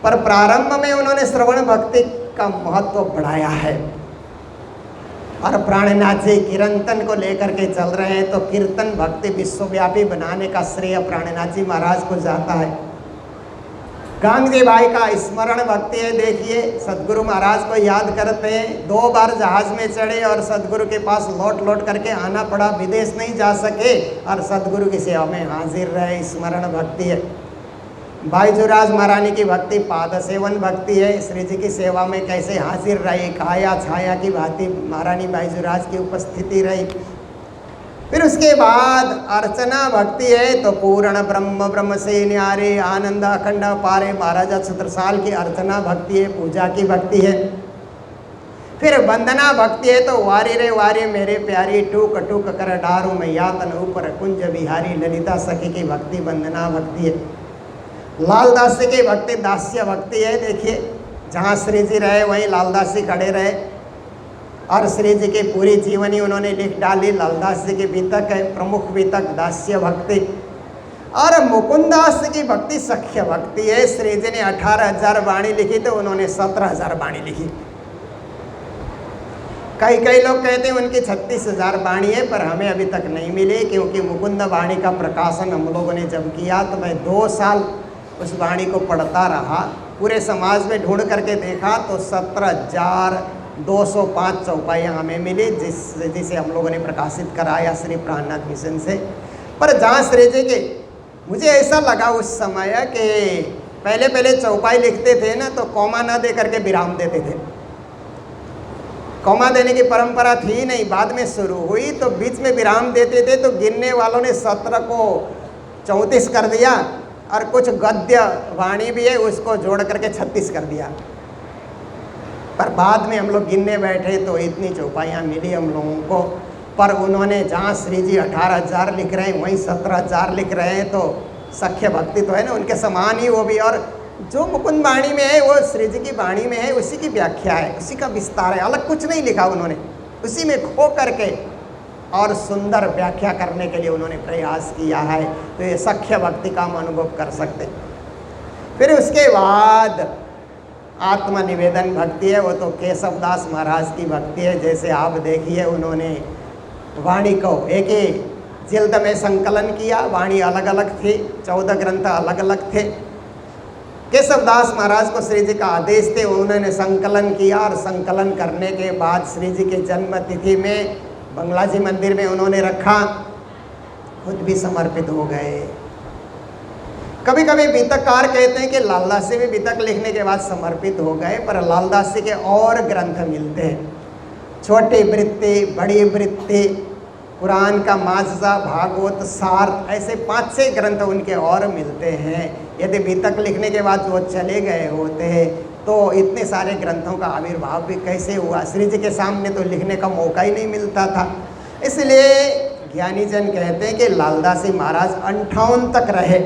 Speaker 2: पर प्रारंभ में उन्होंने श्रवण भक्ति का महत्व बढ़ाया है। और प्राणनाथ जी कीर्तन को लेकर के चल रहे हैं तो कीर्तन भक्ति विश्वव्यापी बनाने का श्रेय प्राणनाथ जी महाराज को जाता है। गांधी भाई का स्मरण भक्ति है। देखिए सदगुरु महाराज को याद करते हैं, 2 बार जहाज में चढ़े और सदगुरु के पास लौट करके आना पड़ा, विदेश नहीं जा सके और सदगुरु की सेवा में हाजिर रहे, स्मरण भक्ति है। बाईजुराज महारानी की भक्ति पाद सेवन भक्ति है। श्री जी की सेवा में कैसे हाजिर रही, काया छाया की भांति महारानी बाईजुराज की उपस्थिति रही। फिर उसके बाद अर्चना भक्ति है तो पूर्ण ब्रह्म से न्यारे आनंद अखंड पारे महाराजा छत्रसाल की अर्चना भक्ति है, पूजा की भक्ति है। फिर वंदना भक्ति है तो वारी रे वारी मेरे प्यारी टूक टूक कर डारू मैया तन ऊपर कुंज बिहारी ललिता सखी की भक्ति वंदना भक्ति है। लालदास जी की भक्ति दास्य भक्ति है। देखिए जहाँ श्री जी रहे वहीं लालदास जी खड़े रहे और श्री जी की पूरी जीवनी उन्होंने लिख डाली। लालदास जी की बीतक है, प्रमुख बीतक दास्य भक्ति। और मुकुंदास जी की भक्ति सख्य भक्ति है। श्री जी ने 18,000 वाणी लिखी तो उन्होंने 17,000 वाणी लिखी। कई लोग कहते हैं उनकी 36,000 वाणी है, पर हमें अभी तक नहीं मिली, क्योंकि मुकुंद वाणी का प्रकाशन हम लोगों ने जब किया तो मैं 2 साल उस वाणी को पढ़ता रहा। पूरे समाज में ढूंढ करके देखा तो 17,205 चौपाइयाँ हमें मिली, जिसे हम लोगों ने प्रकाशित कराया श्री प्राणनाथ मिशन से। पर जहाँ श्री जी के मुझे ऐसा लगा उस समय कि पहले चौपाई लिखते थे ना तो कॉमा ना दे करके विराम देते थे। कॉमा देने की परंपरा थी नहीं, बाद में शुरू हुई तो बीच में विराम देते थे। तो गिनने वालों ने 17 को 34 कर दिया और कुछ गद्य वाणी भी है उसको जोड़ करके 36 कर दिया। पर बाद में हम लोग गिनने बैठे तो इतनी चौपाइयाँ मिली हम लोगों को। पर उन्होंने जहाँ श्री जी 18,000 लिख रहे हैं वहीं 17,000 लिख रहे हैं, तो सख्य भक्ति तो है ना, उनके समान ही वो भी। और जो मुकुंद वाणी में है वो श्री जी की वाणी में है, उसी की व्याख्या है, उसी का विस्तार है, अलग कुछ नहीं लिखा उन्होंने। उसी में खो करके और सुंदर व्याख्या करने के लिए उन्होंने प्रयास किया है। तो ये सख्य भक्ति का हम अनुभव कर सकते। फिर उसके बाद आत्मनिवेदन भक्ति है, वो तो केशवदास महाराज की भक्ति है। जैसे आप देखिए उन्होंने वाणी को एक ही जिल्द में संकलन किया, वाणी अलग अलग थी, 14 ग्रंथ अलग अलग थे। केशवदास महाराज को श्री जी का आदेश थे, उन्होंने संकलन किया और संकलन करने के बाद श्री जी के जन्म तिथि में बंगला जी मंदिर में उन्होंने रखा, खुद भी समर्पित हो गए। कभी कभी बीतककार कहते हैं कि लालदास जी भी बीतक लिखने के बाद समर्पित हो गए, पर लालदास जी के और ग्रंथ मिलते हैं, छोटी वृत्ति, बड़ी वृत्ति, कुरान का माजजा, भागवत सार, ऐसे 5-6 ग्रंथ उनके और मिलते हैं। यदि बीतक लिखने के बाद वो चले गए होते तो इतने सारे ग्रंथों का आविर्भाव भी कैसे हुआ। श्री जी के सामने तो लिखने का मौका ही नहीं मिलता था। इसलिए ज्ञानी जन कहते हैं कि लालदास जी महाराज 58 तक रहे,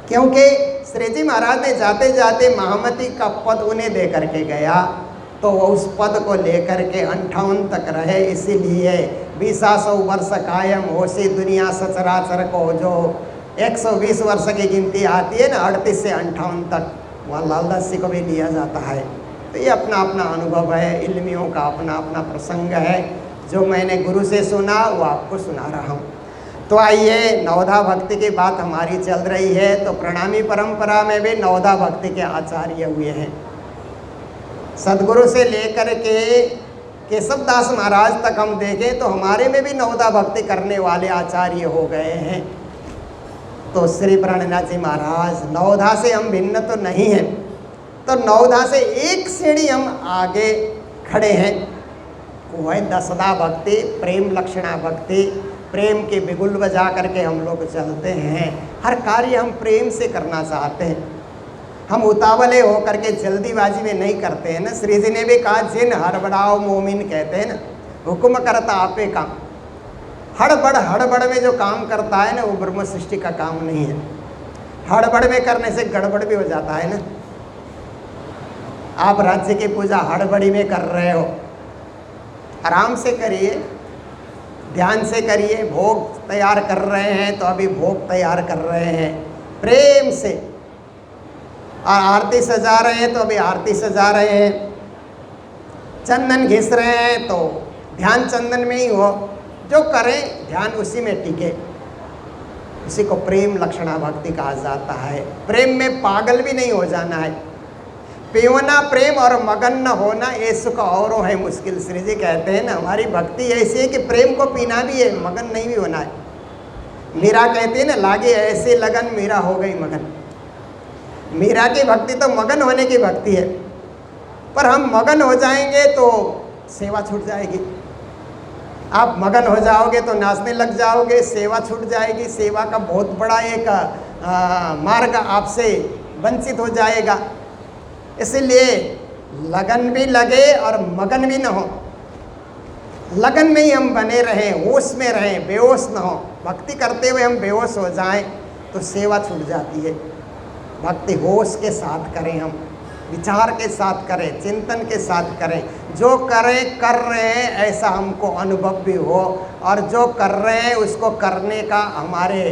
Speaker 2: क्योंकि श्री जी महाराज ने जाते जाते महामती का पद उन्हें दे करके गया, तो वो उस पद को लेकर के 58 तक रहे। इसीलिए 20 वर्ष कायम होशी दुनिया सचराचर को, जो 120 वर्ष की गिनती आती है ना 38 से 58 तक, वहाँ लालदास जी को भी लिया जाता है। तो ये अपना अपना अनुभव है, इल्मियों का अपना अपना प्रसंग है। जो मैंने गुरु से सुना वो आपको सुना रहा हूँ। तो आइए, नवधा भक्ति की बात हमारी चल रही है, तो प्रणामी परंपरा में भी नवधा भक्ति के आचार्य हुए हैं। सदगुरु से लेकर के केशवदास महाराज तक हम देखें तो हमारे में भी नवधा भक्ति करने वाले आचार्य हो गए हैं। तो श्री प्राणनाथ जी महाराज नवधा से हम भिन्न तो नहीं हैं, तो नवधा से एक सीढ़ी हम आगे खड़े हैं। वो है दसदा भक्ति, प्रेम लक्षणा भक्ति। प्रेम के बिगुल बजा करके हम लोग चलते हैं। हर कार्य हम प्रेम से करना चाहते हैं। हम उतावले होकर के जल्दीबाजी में नहीं करते हैं ना। श्री जी ने भी कहा, जिन हड़बड़ाओ मोमिन, कहते हैं ना, हुक्म करता आपे काम। हड़बड़ में जो काम करता है ना, वो ब्रह्म सृष्टि का काम नहीं है। हड़बड़ में करने से गड़बड़ भी हो जाता है ना। आप राज्य की पूजा हड़बड़ी में कर रहे हो, आराम से करिए, ध्यान से करिए। भोग तैयार कर रहे हैं तो अभी भोग तैयार कर रहे हैं प्रेम से, और आरती सजा रहे हैं तो अभी आरती सजा रहे हैं। चंदन घिस रहे हैं तो ध्यान चंदन में ही हो। जो करें ध्यान उसी में टिके। उसी को प्रेम लक्षणा भक्ति कहा जाता है। प्रेम में पागल भी नहीं हो जाना है। पीवना प्रेम और मगन न होना, ये सुख औरों है मुश्किल। श्री जी कहते हैं ना, हमारी भक्ति ऐसी है कि प्रेम को पीना भी है, मगन नहीं भी होना है। मीरा कहती है ना, लागे ऐसे लगन मीरा हो गई मगन। मीरा की भक्ति तो मगन होने की भक्ति है, पर हम मगन हो जाएंगे तो सेवा छूट जाएगी। आप मगन हो जाओगे तो नाचने लग जाओगे, सेवा छूट जाएगी। सेवा का बहुत बड़ा एक मार्ग आपसे वंचित हो जाएगा। इसलिए लगन भी लगे और मगन भी न हो। लगन में ही हम बने रहें, होश में रहें, बेहोश न हो। भक्ति करते हुए हम बेहोश हो जाएं तो सेवा छूट जाती है। भक्ति होश के साथ करें, हम विचार के साथ करें, चिंतन के साथ करें। जो करें कर रहे हैं ऐसा हमको अनुभव भी हो, और जो कर रहे हैं उसको करने का हमारे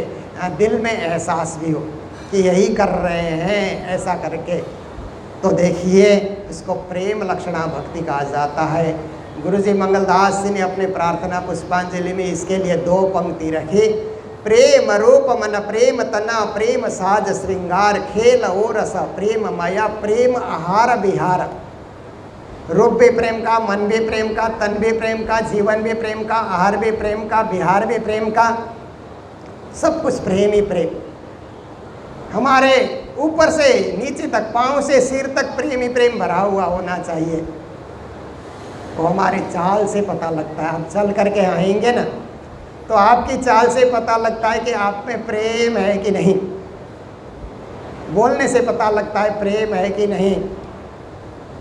Speaker 2: दिल में एहसास भी हो कि यही कर रहे हैं, ऐसा करके। तो देखिए, इसको प्रेम लक्षणा भक्ति कहा जाता है। गुरुजी मंगलदास जी ने अपने प्रार्थना पुष्पांजलि में इसके लिए 2 पंक्ति रखी। प्रेम रूप मन प्रेम तना, प्रेम साज श्रृंगार, खेल हो रस प्रेम माया, प्रेम आहार विहार। रूप भी प्रेम का, मन भी प्रेम का, तन भी प्रेम का, जीवन भी प्रेम का, आहार भी प्रेम का, विहार भी प्रेम का, सब कुछ प्रेम ही प्रेम। हमारे ऊपर से नीचे तक, पांव से सिर तक प्रेम ही प्रेम भरा हुआ होना चाहिए। तो हमारी चाल से पता लगता है। आप चल करके आएंगे ना तो आपकी चाल से पता लगता है कि आप में प्रेम है कि नहीं। बोलने से पता लगता है प्रेम है कि नहीं।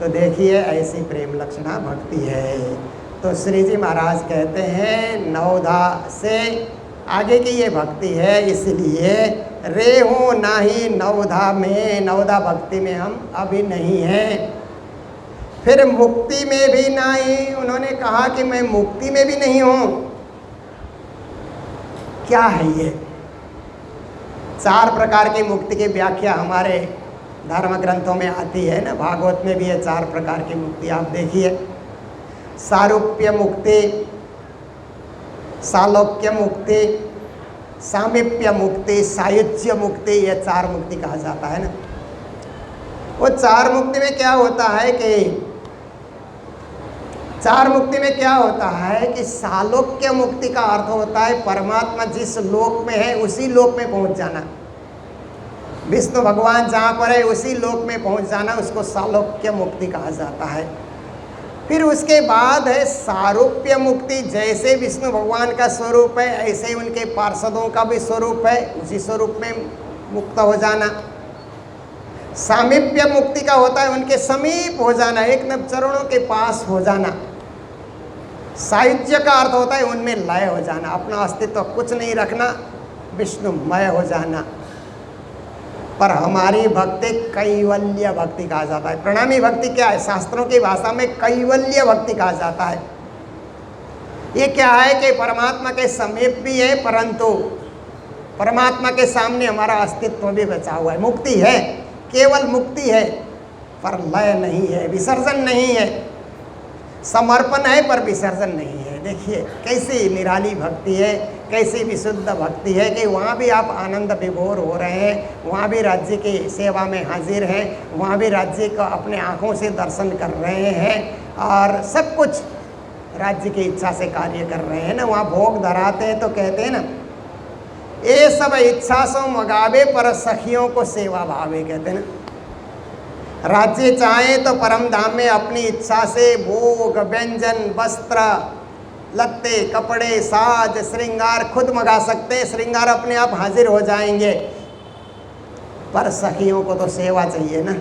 Speaker 2: तो देखिए, ऐसी प्रेम लक्षणा भक्ति है। तो श्री जी महाराज कहते हैं, नवधा से आगे की ये भक्ति है। इसलिए रेहू नाही नवधा में, नवधा भक्ति में हम अभी नहीं हैं। फिर मुक्ति में भी नहीं। उन्होंने कहा कि मैं मुक्ति में भी नहीं हूँ। क्या है ये? 4 प्रकार की मुक्ति की व्याख्या हमारे धर्म ग्रंथों में आती है ना। भागवत में भी है 4 प्रकार की मुक्ति। आप देखिए, सारूप्य मुक्ति, सालोक्य मुक्ति, सामीप्य मुक्ति, सायुज्य मुक्ति, ये 4 मुक्ति कहा जाता है ना। वो 4 मुक्ति में क्या होता है कि 4 मुक्ति में क्या होता है कि सालोक्य मुक्ति का अर्थ होता है परमात्मा जिस लोक में है उसी लोक में पहुंच जाना। विष्णु भगवान जहाँ पर है उसी लोक में पहुंच जाना, उसको सालोक्य मुक्ति कहा जाता है। फिर उसके बाद है सारूप्य मुक्ति। जैसे विष्णु भगवान का स्वरूप है ऐसे ही उनके पार्षदों का भी स्वरूप है, उसी स्वरूप में मुक्त हो जाना। सामीप्य मुक्ति का होता है उनके समीप हो जाना, एक न चरणों के पास हो जाना। सायुज्य का अर्थ होता है उनमें लय हो जाना, अपना अस्तित्व कुछ नहीं रखना, विष्णुमय हो जाना। पर हमारी भक्ति कैवल्य भक्ति कहा जाता है। प्रणामी भक्ति क्या है? शास्त्रों की भाषा में कैवल्य भक्ति कहा जाता है। ये क्या है कि परमात्मा के समीप भी है, परंतु परमात्मा के सामने हमारा अस्तित्व भी बचा हुआ है। मुक्ति है, केवल मुक्ति है, पर लय नहीं है, विसर्जन नहीं है। समर्पण है पर विसर्जन नहीं है। देखिए कैसी निराली भक्ति है, कैसी विशुद्ध भक्ति है कि वहाँ भी आप आनंद विभोर हो रहे हैं, वहाँ भी राज्य की सेवा में हाजिर हैं, वहाँ भी राज्य को अपने आँखों से दर्शन कर रहे हैं और सब कुछ राज्य की इच्छा से कार्य कर रहे हैं ना। वहाँ भोग धराते हैं तो कहते हैं ना, ये सब इच्छा सो मगावे पर सखियों को सेवा भावे, कहते हैं ना। राज्य चाहे तो परम धाम में अपनी इच्छा से भोग व्यंजन वस्त्र लत्ते कपड़े साज श्रृंगार खुद मंगा सकते हैं, श्रृंगार अपने आप हाजिर हो जाएंगे। पर सखियों को तो सेवा चाहिए ना,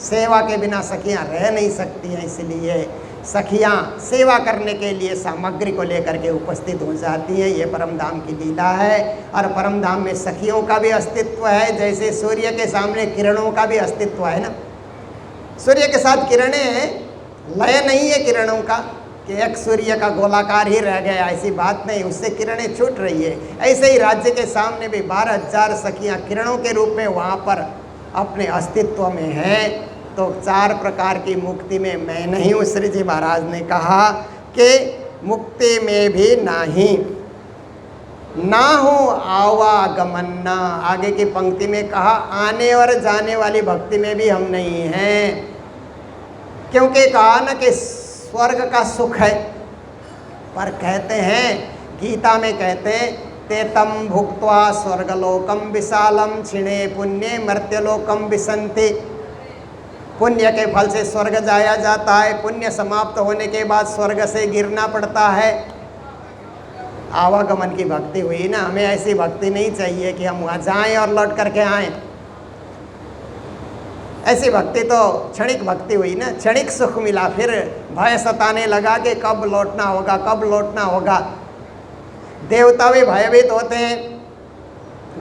Speaker 2: सेवा के बिना सखियां रह नहीं सकती हैं, इसलिए सखियां सेवा करने के लिए सामग्री को लेकर के उपस्थित हो जाती हैं। ये परम धाम की लीला है। और परम धाम में सखियों का भी अस्तित्व है, जैसे सूर्य के सामने किरणों का भी अस्तित्व है ना। सूर्य के साथ किरणें हैं, लय नहीं है किरणों का कि एक सूर्य का गोलाकार ही रह गया, ऐसी बात नहीं, उससे किरणें छूट रही है। ऐसे ही राज्य के सामने भी 12,000 सखियां किरणों के रूप में वहाँ पर अपने अस्तित्व में हैं। तो 4 प्रकार की मुक्ति में मैं नहीं हूँ। श्री जी महाराज ने कहा कि मुक्ति में भी नहीं ना हो आवागमन ना। आगे की पंक्ति में कहा आने और जाने वाली भक्ति में भी हम नहीं हैं, क्योंकि कहा ना कि स्वर्ग का सुख है। पर कहते हैं, गीता में कहते हैं, तेतम भुक्त्वा स्वर्गलोकम विशालम क्षिणे पुण्य मर्त्यलोकम विसंति। पुण्य के फल से स्वर्ग जाया जाता है, पुण्य समाप्त होने के बाद स्वर्ग से गिरना पड़ता है। आवागमन की भक्ति हुई ना, हमें ऐसी भक्ति नहीं चाहिए कि हम वहाँ जाएं और लौट करके आएं। ऐसी भक्ति तो क्षणिक भक्ति हुई ना, क्षणिक सुख मिला, फिर भय सताने लगा कि कब लौटना होगा, कब लौटना होगा। देवता भी भयभीत होते हैं।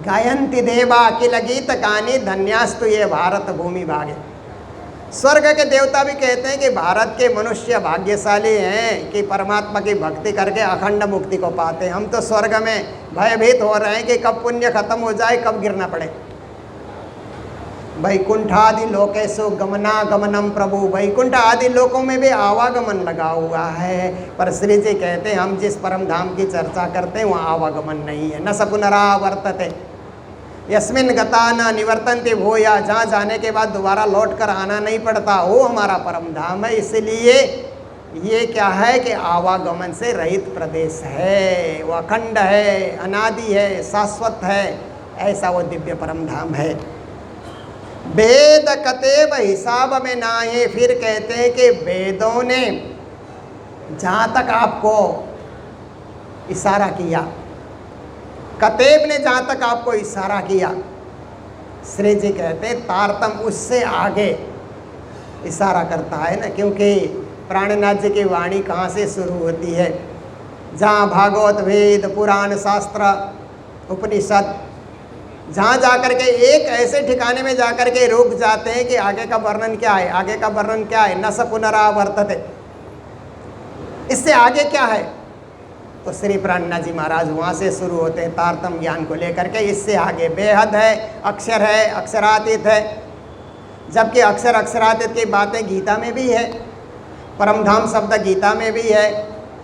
Speaker 2: गायन्ति देवा अखिल गीत गानी धन्यास्तु ये भारत भूमि भागे। स्वर्ग के देवता भी कहते हैं कि भारत के मनुष्य भाग्यशाली हैं कि परमात्मा की भक्ति करके अखंड मुक्ति को पाते हैं। हम तो स्वर्ग में भयभीत हो रहे हैं कि कब पुण्य खत्म हो जाए, कब गिरना पड़े। वैकुंठादि लोकेशु गमनागमनम प्रभु। वैकुंठ आदि लोकों में भी आवागमन लगा हुआ है। पर श्री जी कहते हैं हम जिस परम धाम की चर्चा करते हैं वहाँ आवागमन नहीं है। न स पुनरावर्तते यस्मिन गता न निवर्तन्ते भूया। जहाँ जाने के बाद दोबारा लौट कर आना नहीं पड़ता, वो हमारा परम धाम है। इसलिए ये क्या है कि आवागमन से रहित प्रदेश है, वो अखंड है, अनादि है, शाश्वत है। ऐसा वो दिव्य परम धाम है। वेद कतेब हिसाब में ना है। फिर कहते हैं कि वेदों ने जहाँ तक आपको इशारा किया, कतेब ने जहाँ तक आपको इशारा किया, श्री जी कहते हैं तारतम उससे आगे इशारा करता है ना। क्योंकि प्राणनाथ जी की वाणी कहाँ से शुरू होती है? जहाँ भागवत वेद पुराण शास्त्र उपनिषद, जहाँ जाकर के एक ऐसे ठिकाने में जाकर के रुक जाते हैं कि आगे का वर्णन क्या है, आगे का वर्णन क्या है। न स पुनरावर्तते, इससे आगे क्या है? तो श्री प्राणनाथ जी महाराज वहाँ से शुरू होते हैं तारतम ज्ञान को लेकर के। इससे आगे बेहद है, अक्षर है, अक्षरातीत है। जबकि अक्षर अक्षरातीत की बातें गीता में भी है। परमधाम शब्द गीता में भी है।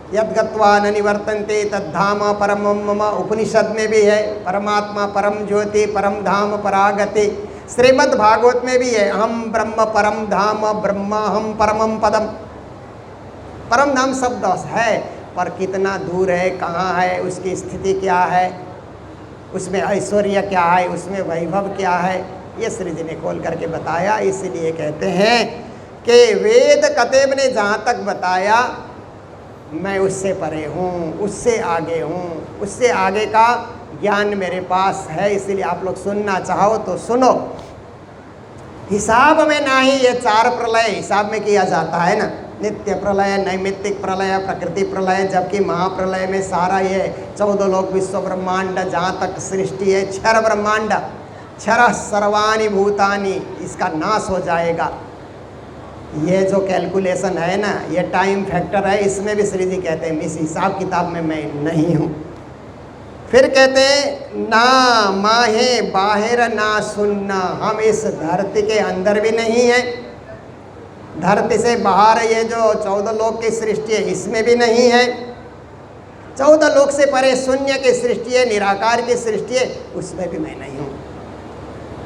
Speaker 2: यद्गत्वा न निवर्तन्ते तद्धाम परमं मम, उपनिषद में भी है। परमात्मा परम ज्योति परम धाम परागति। श्रीमद् भागवत में भी है, अहम ब्रह्म परम धाम ब्रह्माहम परमं पदम। परम धाम शब्द है, पर कितना दूर है, कहाँ है, उसकी स्थिति क्या है, उसमें ऐश्वर्य क्या है, उसमें वैभव क्या है, ये श्री जी ने खोल करके बताया। इसलिए कहते हैं कि वेद कतेब ने जहाँ तक बताया मैं उससे परे हूँ, उससे आगे हूँ, उससे आगे का ज्ञान मेरे पास है। इसलिए आप लोग सुनना चाहो तो सुनो। हिसाब में ना ही ये 4 प्रलय हिसाब में किया जाता है ना, नित्य प्रलय, नैमित्तिक प्रलय, प्रकृति प्रलय। जबकि महाप्रलय में सारा ये 14 लोक विश्व ब्रह्मांड, जहाँ तक सृष्टि है, क्षर ब्रह्मांड, क्षर सर्वाणि भूतानि, इसका नाश हो जाएगा। ये जो कैलकुलेशन है ना, ये टाइम फैक्टर है, इसमें भी श्री जी कहते हैं इस हिसाब किताब में मैं नहीं हूँ। फिर कहते हैं ना माहे बाहर ना सुनना, हम इस धरती के अंदर भी नहीं हैं, धरती से बाहर ये जो 14 लोक की सृष्टि है इसमें भी नहीं है, 14 लोक से परे शून्य की सृष्टि है, निराकार की सृष्टि है, उसमें भी मैं नहीं हूँ,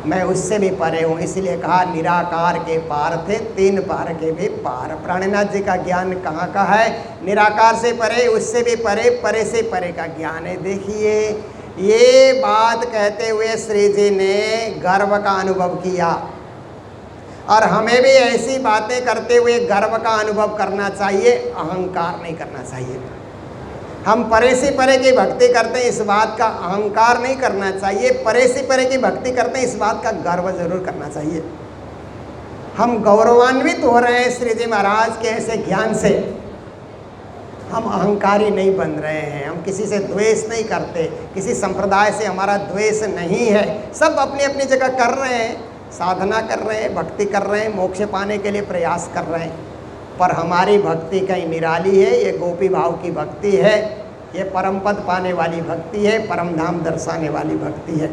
Speaker 2: मैं उससे भी परे हूँ। इसलिए कहा निराकार के पार थे, 3 पार के भी पार। प्राणनाथ जी का ज्ञान कहाँ का है? निराकार से परे, उससे भी परे, परे से परे का ज्ञान है। देखिए ये बात कहते हुए श्री जी ने गर्व का अनुभव किया। और हमें भी ऐसी बातें करते हुए गर्व का अनुभव करना चाहिए, अहंकार नहीं करना चाहिए। हम परे से परे की भक्ति करते हैं, इस बात का अहंकार नहीं करना चाहिए। परे से परे की भक्ति करते हैं, इस बात का गर्व जरूर करना चाहिए। हम गौरवान्वित हो रहे हैं श्री जी महाराज के ऐसे ज्ञान से। हम अहंकारी नहीं बन रहे हैं, हम किसी से द्वेष नहीं करते, किसी संप्रदाय से हमारा द्वेष नहीं है। सब अपनी अपनी जगह कर रहे हैं, साधना कर रहे हैं, भक्ति कर रहे हैं, मोक्ष पाने के लिए प्रयास कर रहे हैं। पर हमारी भक्ति कहीं निराली है, ये गोपी भाव की भक्ति है, ये परम पद पाने वाली भक्ति है, परम धाम दर्शाने वाली भक्ति है।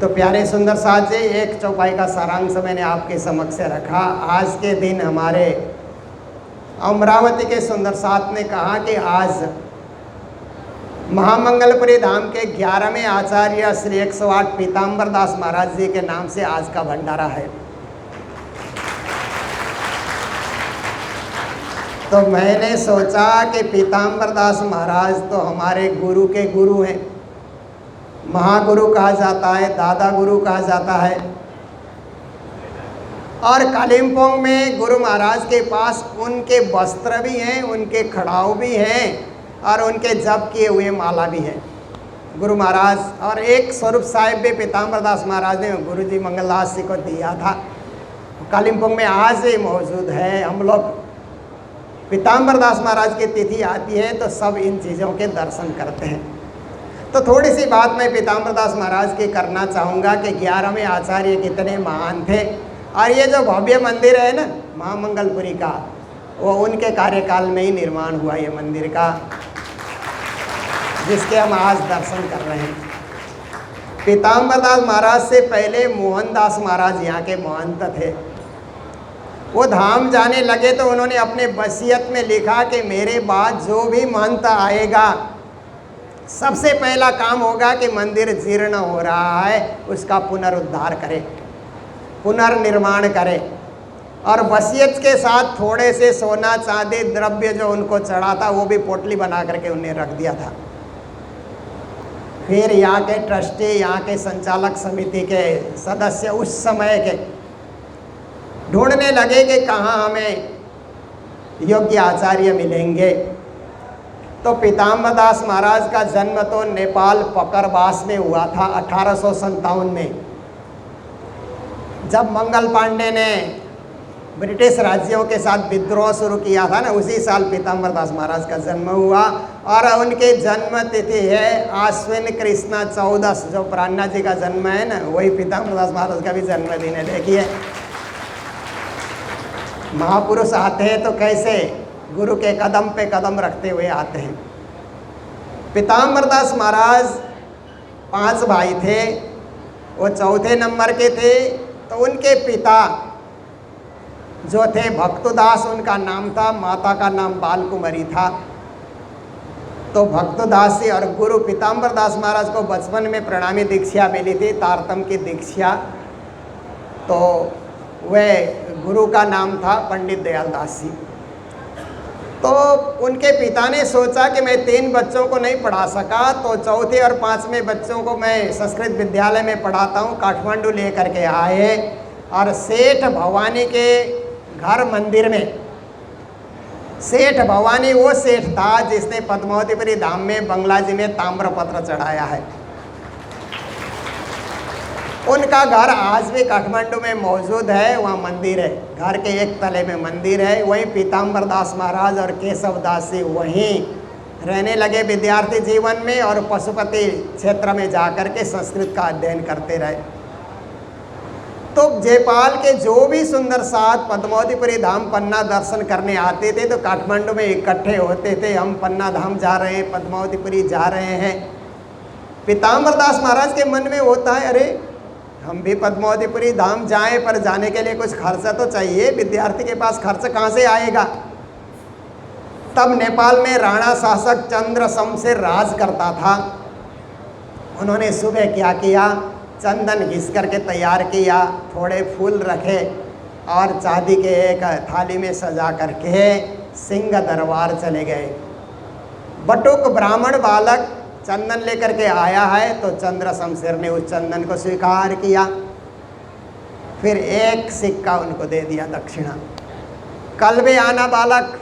Speaker 2: तो प्यारे सुंदर साथ जी, एक चौपाई का सारांश मैंने आपके समक्ष रखा। आज के दिन हमारे अमरावती के सुंदर साथ ने कहा कि आज महामंगलपुरी धाम के 11वें आचार्य श्री 108 पीताम्बर दास महाराज जी के नाम से आज का भंडारा है। तो मैंने सोचा कि पीताम्बर दास महाराज तो हमारे गुरु के गुरु हैं, महागुरु कहा जाता है, दादा गुरु कहा जाता है। और कालिम्पोंग में गुरु महाराज के पास उनके वस्त्र भी हैं, उनके खड़ाऊ भी हैं और उनके जप किए हुए माला भी है गुरु महाराज। और एक स्वरूप साहिब भी पीताम्बर दास महाराज ने गुरु जी मंगलदास जी को दिया था, कालिम्पोंग में आज भी मौजूद है। हम लोग पीताम्बर दास महाराज की तिथि आती है तो सब इन चीज़ों के दर्शन करते हैं। तो थोड़ी सी बात मैं पीताम्बर दास महाराज की करना चाहूँगा कि 11वें आचार्य कितने महान थे। और ये जो भव्य मंदिर है ना महामंगलपुरी का, वो उनके कार्यकाल में ही निर्माण हुआ ये मंदिर का, जिसके हम आज दर्शन कर रहे हैं। पीताम्बर दास महाराज से पहले मोहनदास महाराज यहाँ के महंत थे। वो धाम जाने लगे तो उन्होंने अपने वसीयत में लिखा कि मेरे बाद जो भी महंत आएगा, सबसे पहला काम होगा कि मंदिर जीर्ण हो रहा है उसका पुनरुद्धार करे, पुनर्निर्माण करे। और वसीयत के साथ थोड़े से सोना चांदी द्रव्य जो उनको चढ़ा था वो भी पोटली बना करके उन्हें रख दिया था। फिर यहाँ के ट्रस्टी, यहाँ के संचालक समिति के सदस्य उस समय के ढूंढने लगे कि कहाँ हमें योग्य आचार्य मिलेंगे। तो पीताम्बर दास महाराज का जन्म तो नेपाल पकरवास में हुआ था 1857 में। जब मंगल पांडे ने ब्रिटिश राज्यों के साथ विद्रोह शुरू किया था ना, उसी साल पीताम्बर दास महाराज का जन्म हुआ। और उनके जन्म तिथि है आश्विन कृष्णा 14, जो प्राणनाथ जी का जन्म है ना, वही पीताम्बर दास महाराज का भी जन्मदिन है। देखिए महापुरुष आते हैं तो कैसे गुरु के कदम पे कदम रखते हुए आते हैं। पीताम्बर दास महाराज 5 भाई थे, वो चौथे नंबर के थे। तो उनके पिता जो थे भक्तदास उनका नाम था, माता का नाम बाल कुमारी था। तो भक्तदास जी और गुरु पीताम्बर दास महाराज को बचपन में प्रणामी दीक्षा मिली थी, तारतम की दीक्षा। तो वह गुरु का नाम था पंडित दयाल दास जी। तो उनके पिता ने सोचा कि मैं 3 बच्चों को नहीं पढ़ा सका, तो चौथे और 5वें बच्चों को मैं संस्कृत विद्यालय में पढ़ाता हूँ। काठमांडू लेकर के आए और सेठ भवानी के घर मंदिर में, सेठ भवानी वो सेठ था जिसने पद्मावतीपुरी धाम में बंगला जी में ताम्रपत्र चढ़ाया है। उनका घर आज भी काठमांडू में मौजूद है, वहाँ मंदिर है, घर के एक तले में मंदिर है। वहीं पीताम्बर दास महाराज और केशव दास जी वहीं रहने लगे विद्यार्थी जीवन में, और पशुपति क्षेत्र में जाकर के संस्कृत का अध्ययन करते रहे। तो जयपाल के जो भी सुंदर साथ पद्मावतीपुरी धाम पन्ना दर्शन करने आते थे तो काठमांडू में इकट्ठे होते थे, हम पन्ना धाम जा रहे हैं, पद्मावतीपुरी जा रहे हैं। पीताम्बर दास महाराज के मन में होता है, अरे हम भी पद्मावतीपुरी धाम जाएं, पर जाने के लिए कुछ खर्चा तो चाहिए, विद्यार्थी के पास खर्च कहाँ से आएगा। तब नेपाल में राणा शासक चंद्र शमशेर राज करता था। उन्होंने सुबह क्या किया, चंदन घिस करके तैयार किया, थोड़े फूल रखे और चांदी के एक थाली में सजा करके सिंह दरबार चले गए। बटुक ब्राह्मण बालक चंदन लेकर के आया है, तो चंद्र शमशेर ने उस चंदन को स्वीकार किया। फिर एक सिक्का उनको दे दिया दक्षिणा। कल भी आना बालक,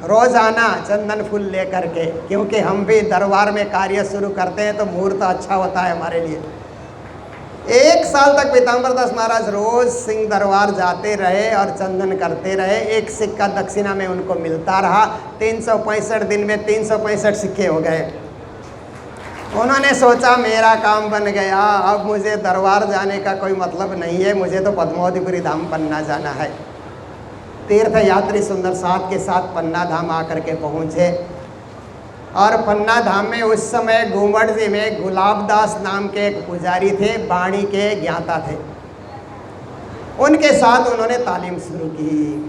Speaker 2: रोज आना चंदन फूल लेकर के, क्योंकि हम भी दरबार में कार्य शुरू करते हैं तो मुहूर्त अच्छा होता है हमारे लिए। 1 साल तक पीताम्बर दास महाराज रोज सिंह दरबार जाते रहे और चंदन करते रहे। एक सिक्का दक्षिणा में उनको मिलता रहा। 365 दिन में 365 सिक्के हो गए। उन्होंने सोचा मेरा काम बन गया, अब मुझे दरबार जाने का कोई मतलब नहीं है, मुझे तो पद्मावतीपुरी धाम पन्ना जाना है। तीर्थ यात्री सुंदर साथ के साथ पन्ना धाम आकर के पहुँचे और पन्ना धाम में उस समय घूमट जी में गुलाबदास नाम के एक पुजारी थे, वाणी के ज्ञाता थे। उनके साथ उन्होंने तालीम शुरू की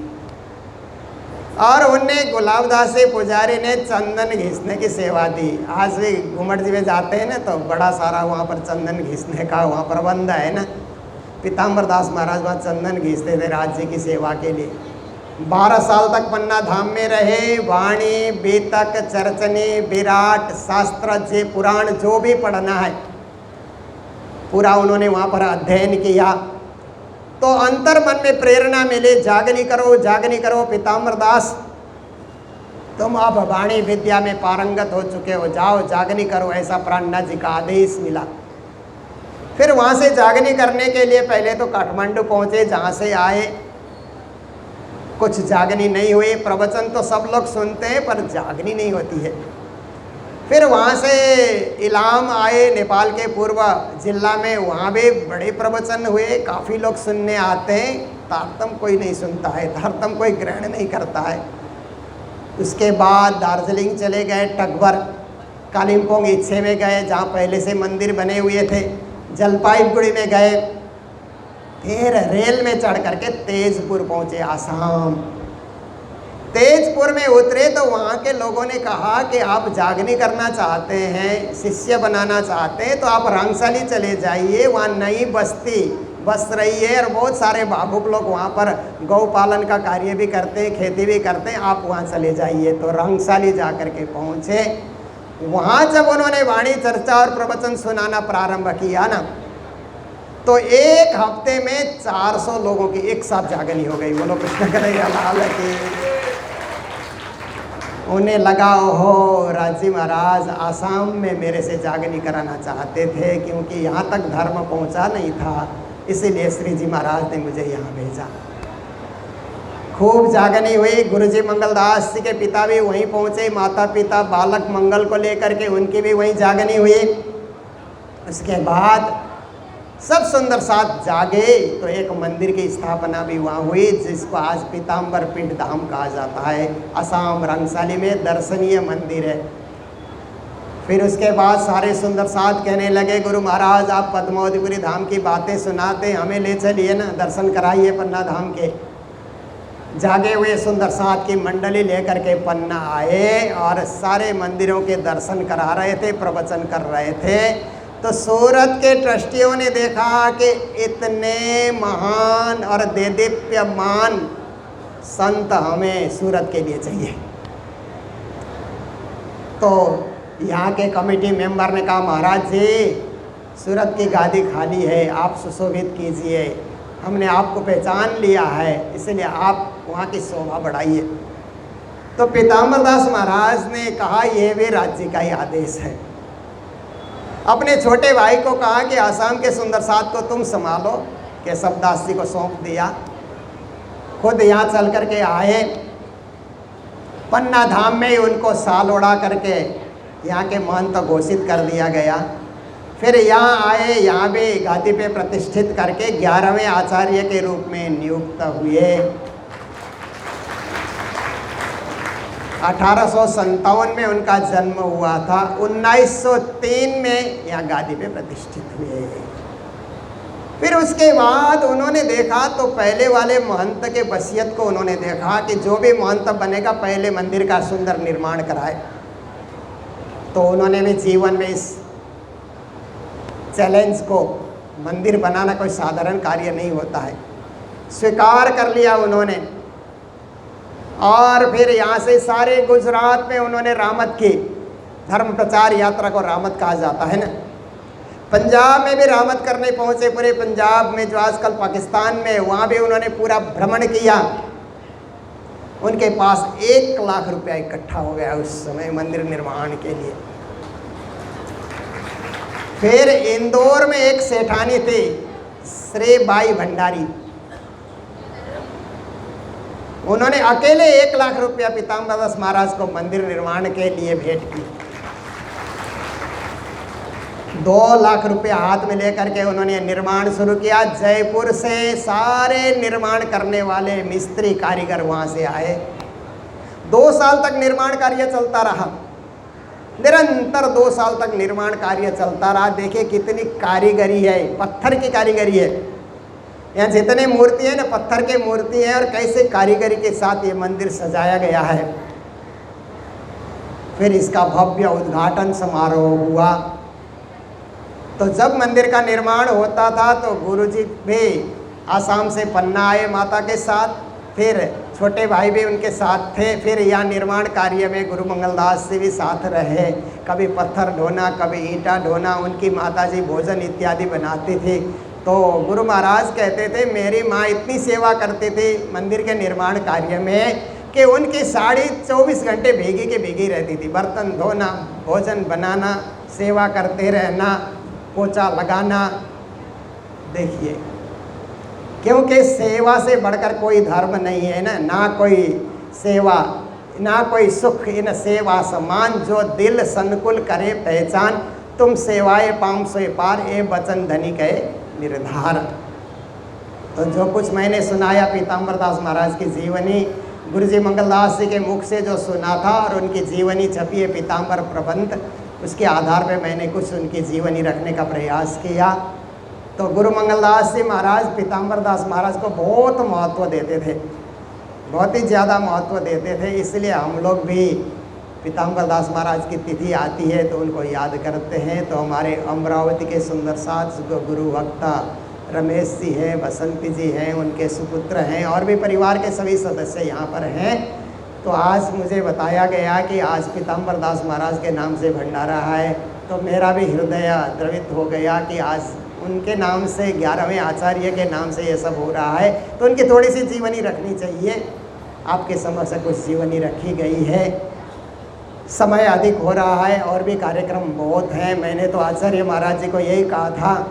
Speaker 2: और उन्हें गुलाबदास पुजारी ने चंदन घिसने की सेवा दी। आज भी घूमट जी में जाते हैं ना तो बड़ा सारा वहाँ पर चंदन घिसने का वहाँ प्रबंध है ना। पीताम्बर दास महाराज वहाँ चंदन घिसते थे राज्य की सेवा के लिए। 12 साल तक पन्ना धाम में रहे। वाणी, बीतक, चरचनी, विराट, शास्त्र, जे पुराण जो भी पढ़ना है पूरा उन्होंने वहाँ पर अध्ययन किया। तो अंतर मन में प्रेरणा मिले, जागनी करो पीताम्बर दास, तुम अब वाणी विद्या में पारंगत हो चुके हो, जाओ जागनी करो, ऐसा प्राणनाथ जी का आदेश मिला। फिर वहाँ से जागनी करने के लिए पहले तो काठमांडू पहुँचे, जहाँ से आए कुछ जागनी नहीं हुई। प्रवचन तो सब लोग सुनते हैं पर जागनी नहीं होती है। फिर वहाँ से इलाम आए, नेपाल के पूर्व जिला में, वहाँ भी बड़े प्रवचन हुए, काफ़ी लोग सुनने आते हैं। तारतम कोई नहीं सुनता है, तारतम कोई ग्रहण नहीं करता है। उसके बाद दार्जिलिंग चले गए, टकबर, कालिम्पोंग इच्छे में गए जहाँ पहले से मंदिर बने हुए थे, जलपाईगुड़ी में गए, फिर रेल में चढ़ करके तेजपुर पहुँचे, आसाम। तेजपुर में उतरे तो वहाँ के लोगों ने कहा कि आप जागनी करना चाहते हैं, शिष्य बनाना चाहते हैं तो आप रंगशाली चले जाइए, वहाँ नई बस्ती बस रही है और बहुत सारे भावुक लोग वहाँ पर गौ पालन का कार्य भी करते हैं, खेती भी करते हैं, आप वहाँ चले जाइए। तो रंगशाली जा कर के पहुँचे। वहाँ जब उन्होंने वाणी चर्चा और प्रवचन सुनाना प्रारंभ किया ना तो 1 हफ्ते में 400 लोगों की एक साथ जागनी हो गई। बोलो कृष्ण कन्हैया लाल की। उन्हें लगा ओहो राजी महाराज आसाम में मेरे से जागनी कराना चाहते थे, क्योंकि यहाँ तक धर्म पहुँचा नहीं था, इसीलिए श्री जी महाराज ने मुझे यहाँ भेजा। खूब जागनी हुई। गुरुजी मंगलदास जी के पिता भी वहीं पहुँचे, माता पिता बालक मंगल को लेकर के उनकी भी वहीं जागनी हुई। उसके बाद सब सुंदर साथ जागे तो एक मंदिर की स्थापना भी वहाँ हुई, जिसको आज पीताम्बर पिंड धाम कहा जाता है। असम रंगशाली में दर्शनीय मंदिर है। फिर उसके बाद सारे सुंदर साथ कहने लगे, गुरु महाराज आप पद्मावतीपुरी धाम की बातें सुनाते, हमें ले चलिए ना, दर्शन कराइए पन्ना धाम के। जागे हुए सुंदर साथ की मंडली लेकर के पन्ना आए और सारे मंदिरों के दर्शन करा रहे थे, प्रवचन कर रहे थे। तो सूरत के ट्रस्टियों ने देखा कि इतने महान और देदीप्यमान संत हमें सूरत के लिए चाहिए। तो यहाँ के कमेटी मेंबर ने कहा, महाराज जी सूरत की गादी खाली है, आप सुशोभित कीजिए, हमने आपको पहचान लिया है, इसलिए आप वहाँ की शोभा बढ़ाइए। तो पीताम्बर दास महाराज ने कहा, यह भी राज्य का ही आदेश है। अपने छोटे भाई को कहा कि आसाम के सुंदर साथ को तुम संभालो, केशव दास जी को सौंप दिया। खुद यहाँ चल करके आए, पन्ना धाम में ही उनको साल उड़ा करके यहाँ के महंत घोषित कर दिया गया। फिर यहाँ आए, यहाँ भी गादी पे प्रतिष्ठित करके 11वें आचार्य के रूप में नियुक्त हुए। 1857 में उनका जन्म हुआ था। 1903 में यहाँ गादी पे प्रतिष्ठित हुए। फिर उसके बाद उन्होंने देखा तो पहले वाले महंत के वसीयत को उन्होंने देखा कि जो भी महंत बनेगा पहले मंदिर का सुंदर निर्माण कराए। तो उन्होंने भी जीवन में इस चैलेंज को, मंदिर बनाना कोई साधारण कार्य नहीं होता है, स्वीकार कर लिया उन्होंने। और फिर यहाँ से सारे गुजरात में उन्होंने रामत की, धर्म प्रचार यात्रा को रामत कहा जाता है ना, पंजाब में भी रहमत करने पहुंचे, पूरे पंजाब में जो आजकल पाकिस्तान में, वहाँ भी उन्होंने पूरा भ्रमण किया। उनके पास 1 लाख रुपया इकट्ठा हो गया उस समय मंदिर निर्माण के लिए। फिर इंदौर में एक सेठानी थे श्री बाई भंडारी, उन्होंने अकेले 1 लाख रुपया पीताम्बर दास महाराज को मंदिर निर्माण के लिए भेंट की। 2 लाख रुपया हाथ में लेकर के उन्होंने निर्माण शुरू किया। जयपुर से सारे निर्माण करने वाले मिस्त्री कारीगर वहाँ से आए। 2 साल तक निर्माण कार्य चलता रहा, निरंतर 2 साल तक निर्माण कार्य चलता रहा। देखिए कितनी कारीगरी है, पत्थर की कारीगरी है। यहाँ जितने मूर्ति है ना, पत्थर के मूर्ति है, और कैसे कारीगरी के साथ ये मंदिर सजाया गया है। फिर इसका भव्य उद्घाटन समारोह हुआ। तो जब मंदिर का निर्माण होता था तो गुरुजी भी आसाम से पन्ना आए माता के साथ, फिर छोटे भाई भी उनके साथ थे। फिर यहाँ निर्माण कार्य में गुरु मंगलदास से भी साथ रहे, कभी पत्थर ढोना, कभी ईंटा ढोना। उनकी माताजी भोजन इत्यादि बनाती थी। तो गुरु महाराज कहते थे मेरी माँ इतनी सेवा करती थी मंदिर के निर्माण कार्य में कि उनकी साड़ी 24 घंटे भीगी के भीगी रहती थी। बर्तन धोना, भोजन बनाना, सेवा करते रहना, पोछा लगाना। देखिए, क्योंकि सेवा से बढ़कर कोई धर्म नहीं है ना कोई सेवा, ना कोई सुख इन सेवा समान। जो दिल संकुल करे पहचान, तुम सेवाए पाम सोए पार, ए बचन धनी कहे निर्धार। तो जो कुछ मैंने सुनाया पीताम्बर दास महाराज की जीवनी, गुरुजी मंगलदास जी के मुख से जो सुना था, और उनकी जीवनी छपी है पीताम्बर प्रबंध, उसके आधार पे मैंने कुछ उनकी जीवनी रखने का प्रयास किया। तो गुरु मंगलदास जी महाराज पीताम्बर दास महाराज को बहुत महत्व देते थे, बहुत ही ज़्यादा महत्व देते थे। इसलिए हम लोग भी पीताम्बर दास महाराज की तिथि आती है तो उनको याद करते हैं। तो हमारे अमरावती के सुंदर साथ गुरु वक्ता रमेश जी हैं, बसंती जी हैं, उनके सुपुत्र हैं, और भी परिवार के सभी सदस्य यहाँ पर हैं। तो आज मुझे बताया गया कि आज पीताम्बर दास महाराज के नाम से भंडारा है, तो मेरा भी हृदय द्रवित हो गया कि आज उनके नाम से 11वें आचार्य के नाम से ये सब हो रहा है। तो उनकी थोड़ी सी जीवनी रखनी चाहिए। आपके समक्ष कुछ जीवनी रखी गई है। समय अधिक हो रहा है और भी कार्यक्रम बहुत हैं। मैंने तो आचार्य महाराज जी को यही कहा था,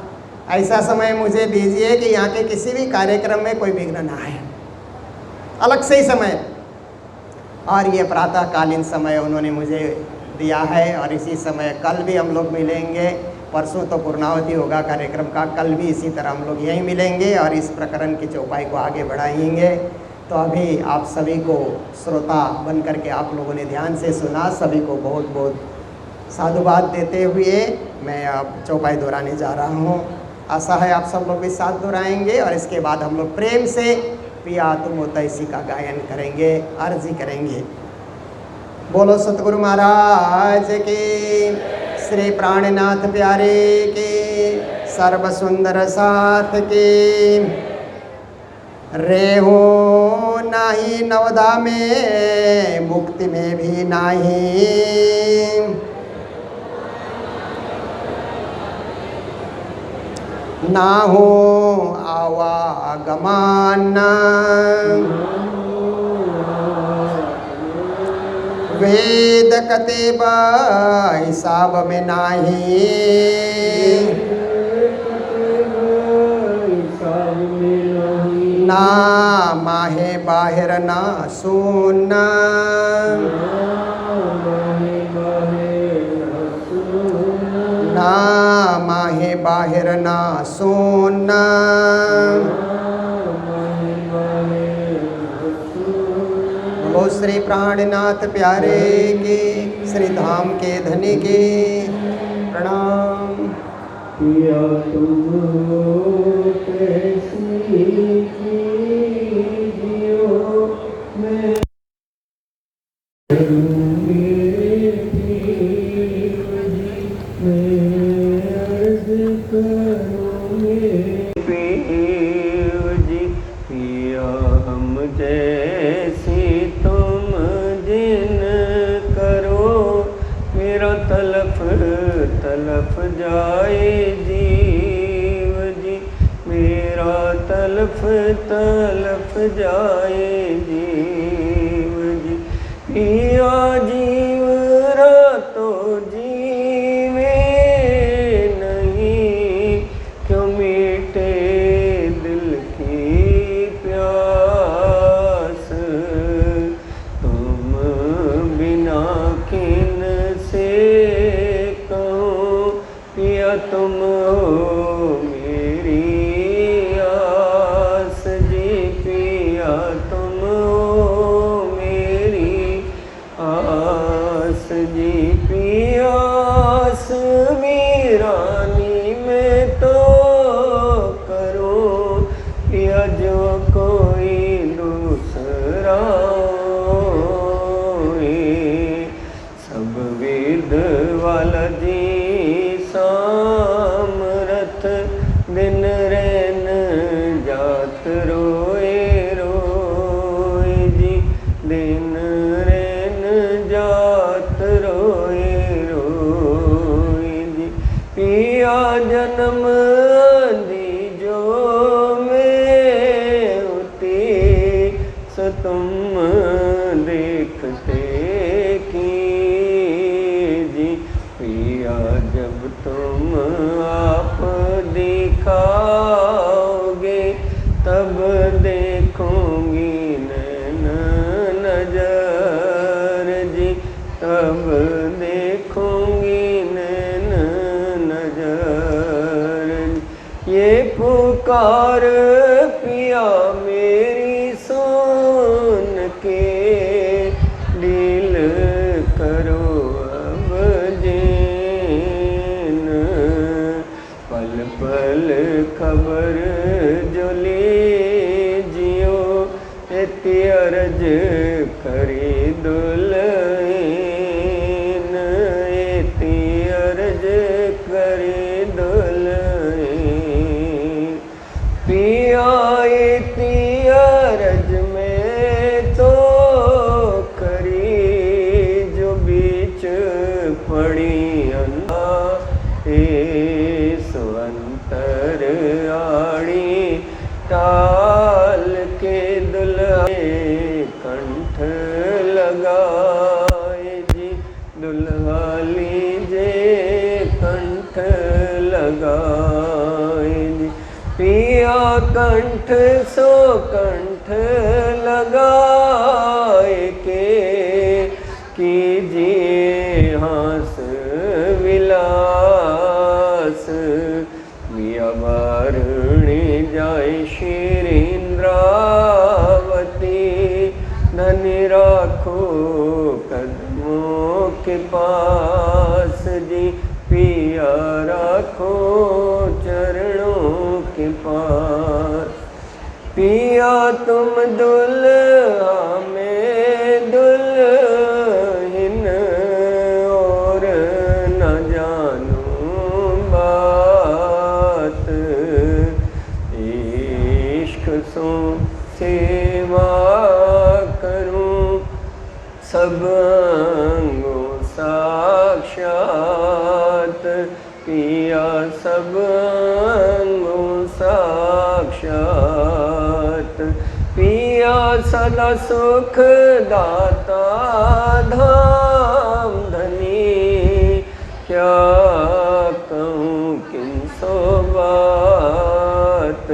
Speaker 2: ऐसा समय मुझे दीजिए कि यहाँ के किसी भी कार्यक्रम में कोई विघ्न ना आए, अलग से ही समय। और ये प्रातःकालीन समय उन्होंने मुझे दिया है, और इसी समय कल भी हम लोग मिलेंगे। परसों तो पूर्णावती होगा कार्यक्रम का, कल भी इसी तरह हम लोग यहीं मिलेंगे और इस प्रकरण की चौपाई को आगे बढ़ाएंगे। तो अभी आप सभी को श्रोता बन करके आप लोगों ने ध्यान से सुना, सभी को बहुत बहुत साधुवाद देते हुए मैं अब चौपाई दोहराने जा रहा हूँ। आशा है आप सब लोग भी साथ दोहराएंगे, और इसके बाद हम लोग प्रेम से पिया तुम तैसी का गायन करेंगे, अर्जी करेंगे। बोलो सतगुरु महाराज की, श्री प्राणनाथ प्यारे के, सर्व सुंदर साथ के। रेहो नाही नवदा में, मुक्ति में भी नाही। ना हो आवागमान, वेद कतेब हिसाब में नाही। ना माहे बाहिर ना सुना, ना माहे बाहिर ना सुना। बोलो श्री प्राणनाथ प्यारे के, श्री धाम के धनी के प्रणाम।
Speaker 3: पिया तुम कैसी जियो, मैं पिया हम जैसी तुम जिन करो, मेरा तलफ तलफ जाए जीव जी, मेरा तलफ तलफ जाए जीव जी। पिया जीव रातों जीवे नहीं, क्यों मीटे दिल की प्यास। तुम बिना किन से कहूँ, पिया तुम हो मेरी आस जी, पिया तुम हो मेरी आस जी। पिया आस वीरानी में तो करूँ, पिया जो कोई दूसरा सब वेद वाला जी सामरथ, दिन रैन जात रोए रोए जी, दिन रैन जात रोए रोए जी। पिया जन्म दी जो मैं उती, सो तुम देखते की जी। पिया जब तुम आप दिखाओगे, तब देखूंगी नैन नजर जी, तब देखूंगी नैन नजर। ये पुकार पिया मेरी सुन के, दिल करो अब जीन। पल पल खबर जो लीजियो, एती अर्ज करी दुल्हन, एती अर्ज करी दुल्हन। पिया एती अर्ज में तो करी, जो बीच पड़ी अंधा अंतर आड़ी टाल के दुल्हे कंठ लगाए जी, दुल्हा लीजे कंठ लगाए जी। पिया कंठ सो कंठ लगाए के, कीजिए हास विलास। मिया वारुणी जाए शीरिंद्रावती, धनी राखो कदमों के पास जी, पिया राखो चरणों के पास। पिया तुम दुल्हा में दुल्हन, और न जानूं बात। इश्क सो सेवा करूं, सब अंगों साक्षात। पिया सब अंगों साक्षात। पिया सदा सुख दाता धाम धनी, क्या कहूँ किन सो बात।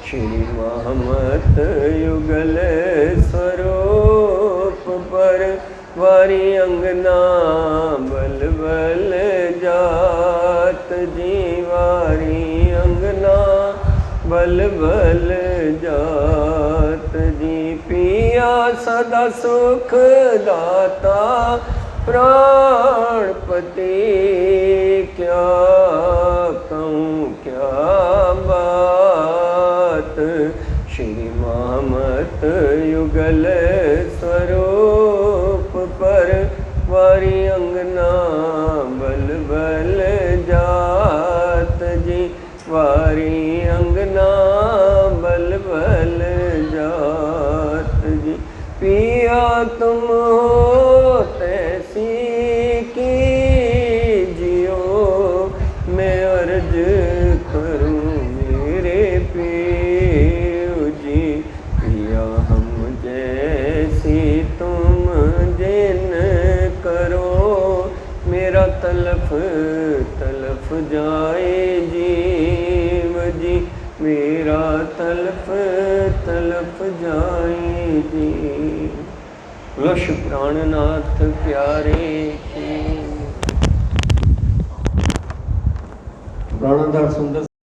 Speaker 3: श्री महमत युगल स्वरूप पर, वारी अंगना बल बल जात जी, वारी अंगना बल बल जात जी। पिया सदा सुख दाता प्राणपति, क्या कहूँ क्या बात। श्री महमत युगल स्वरूप पर, वारी अंगना बल बल जात जी, वारी अंगना बल बल जात जी। पिया तुम हो तैसी की जियो, जाए जीव जी, मेरा तलप तलप जाए जीव। लक्ष प्राणनाथ प्यारे की। प्राणनाथ सुंदर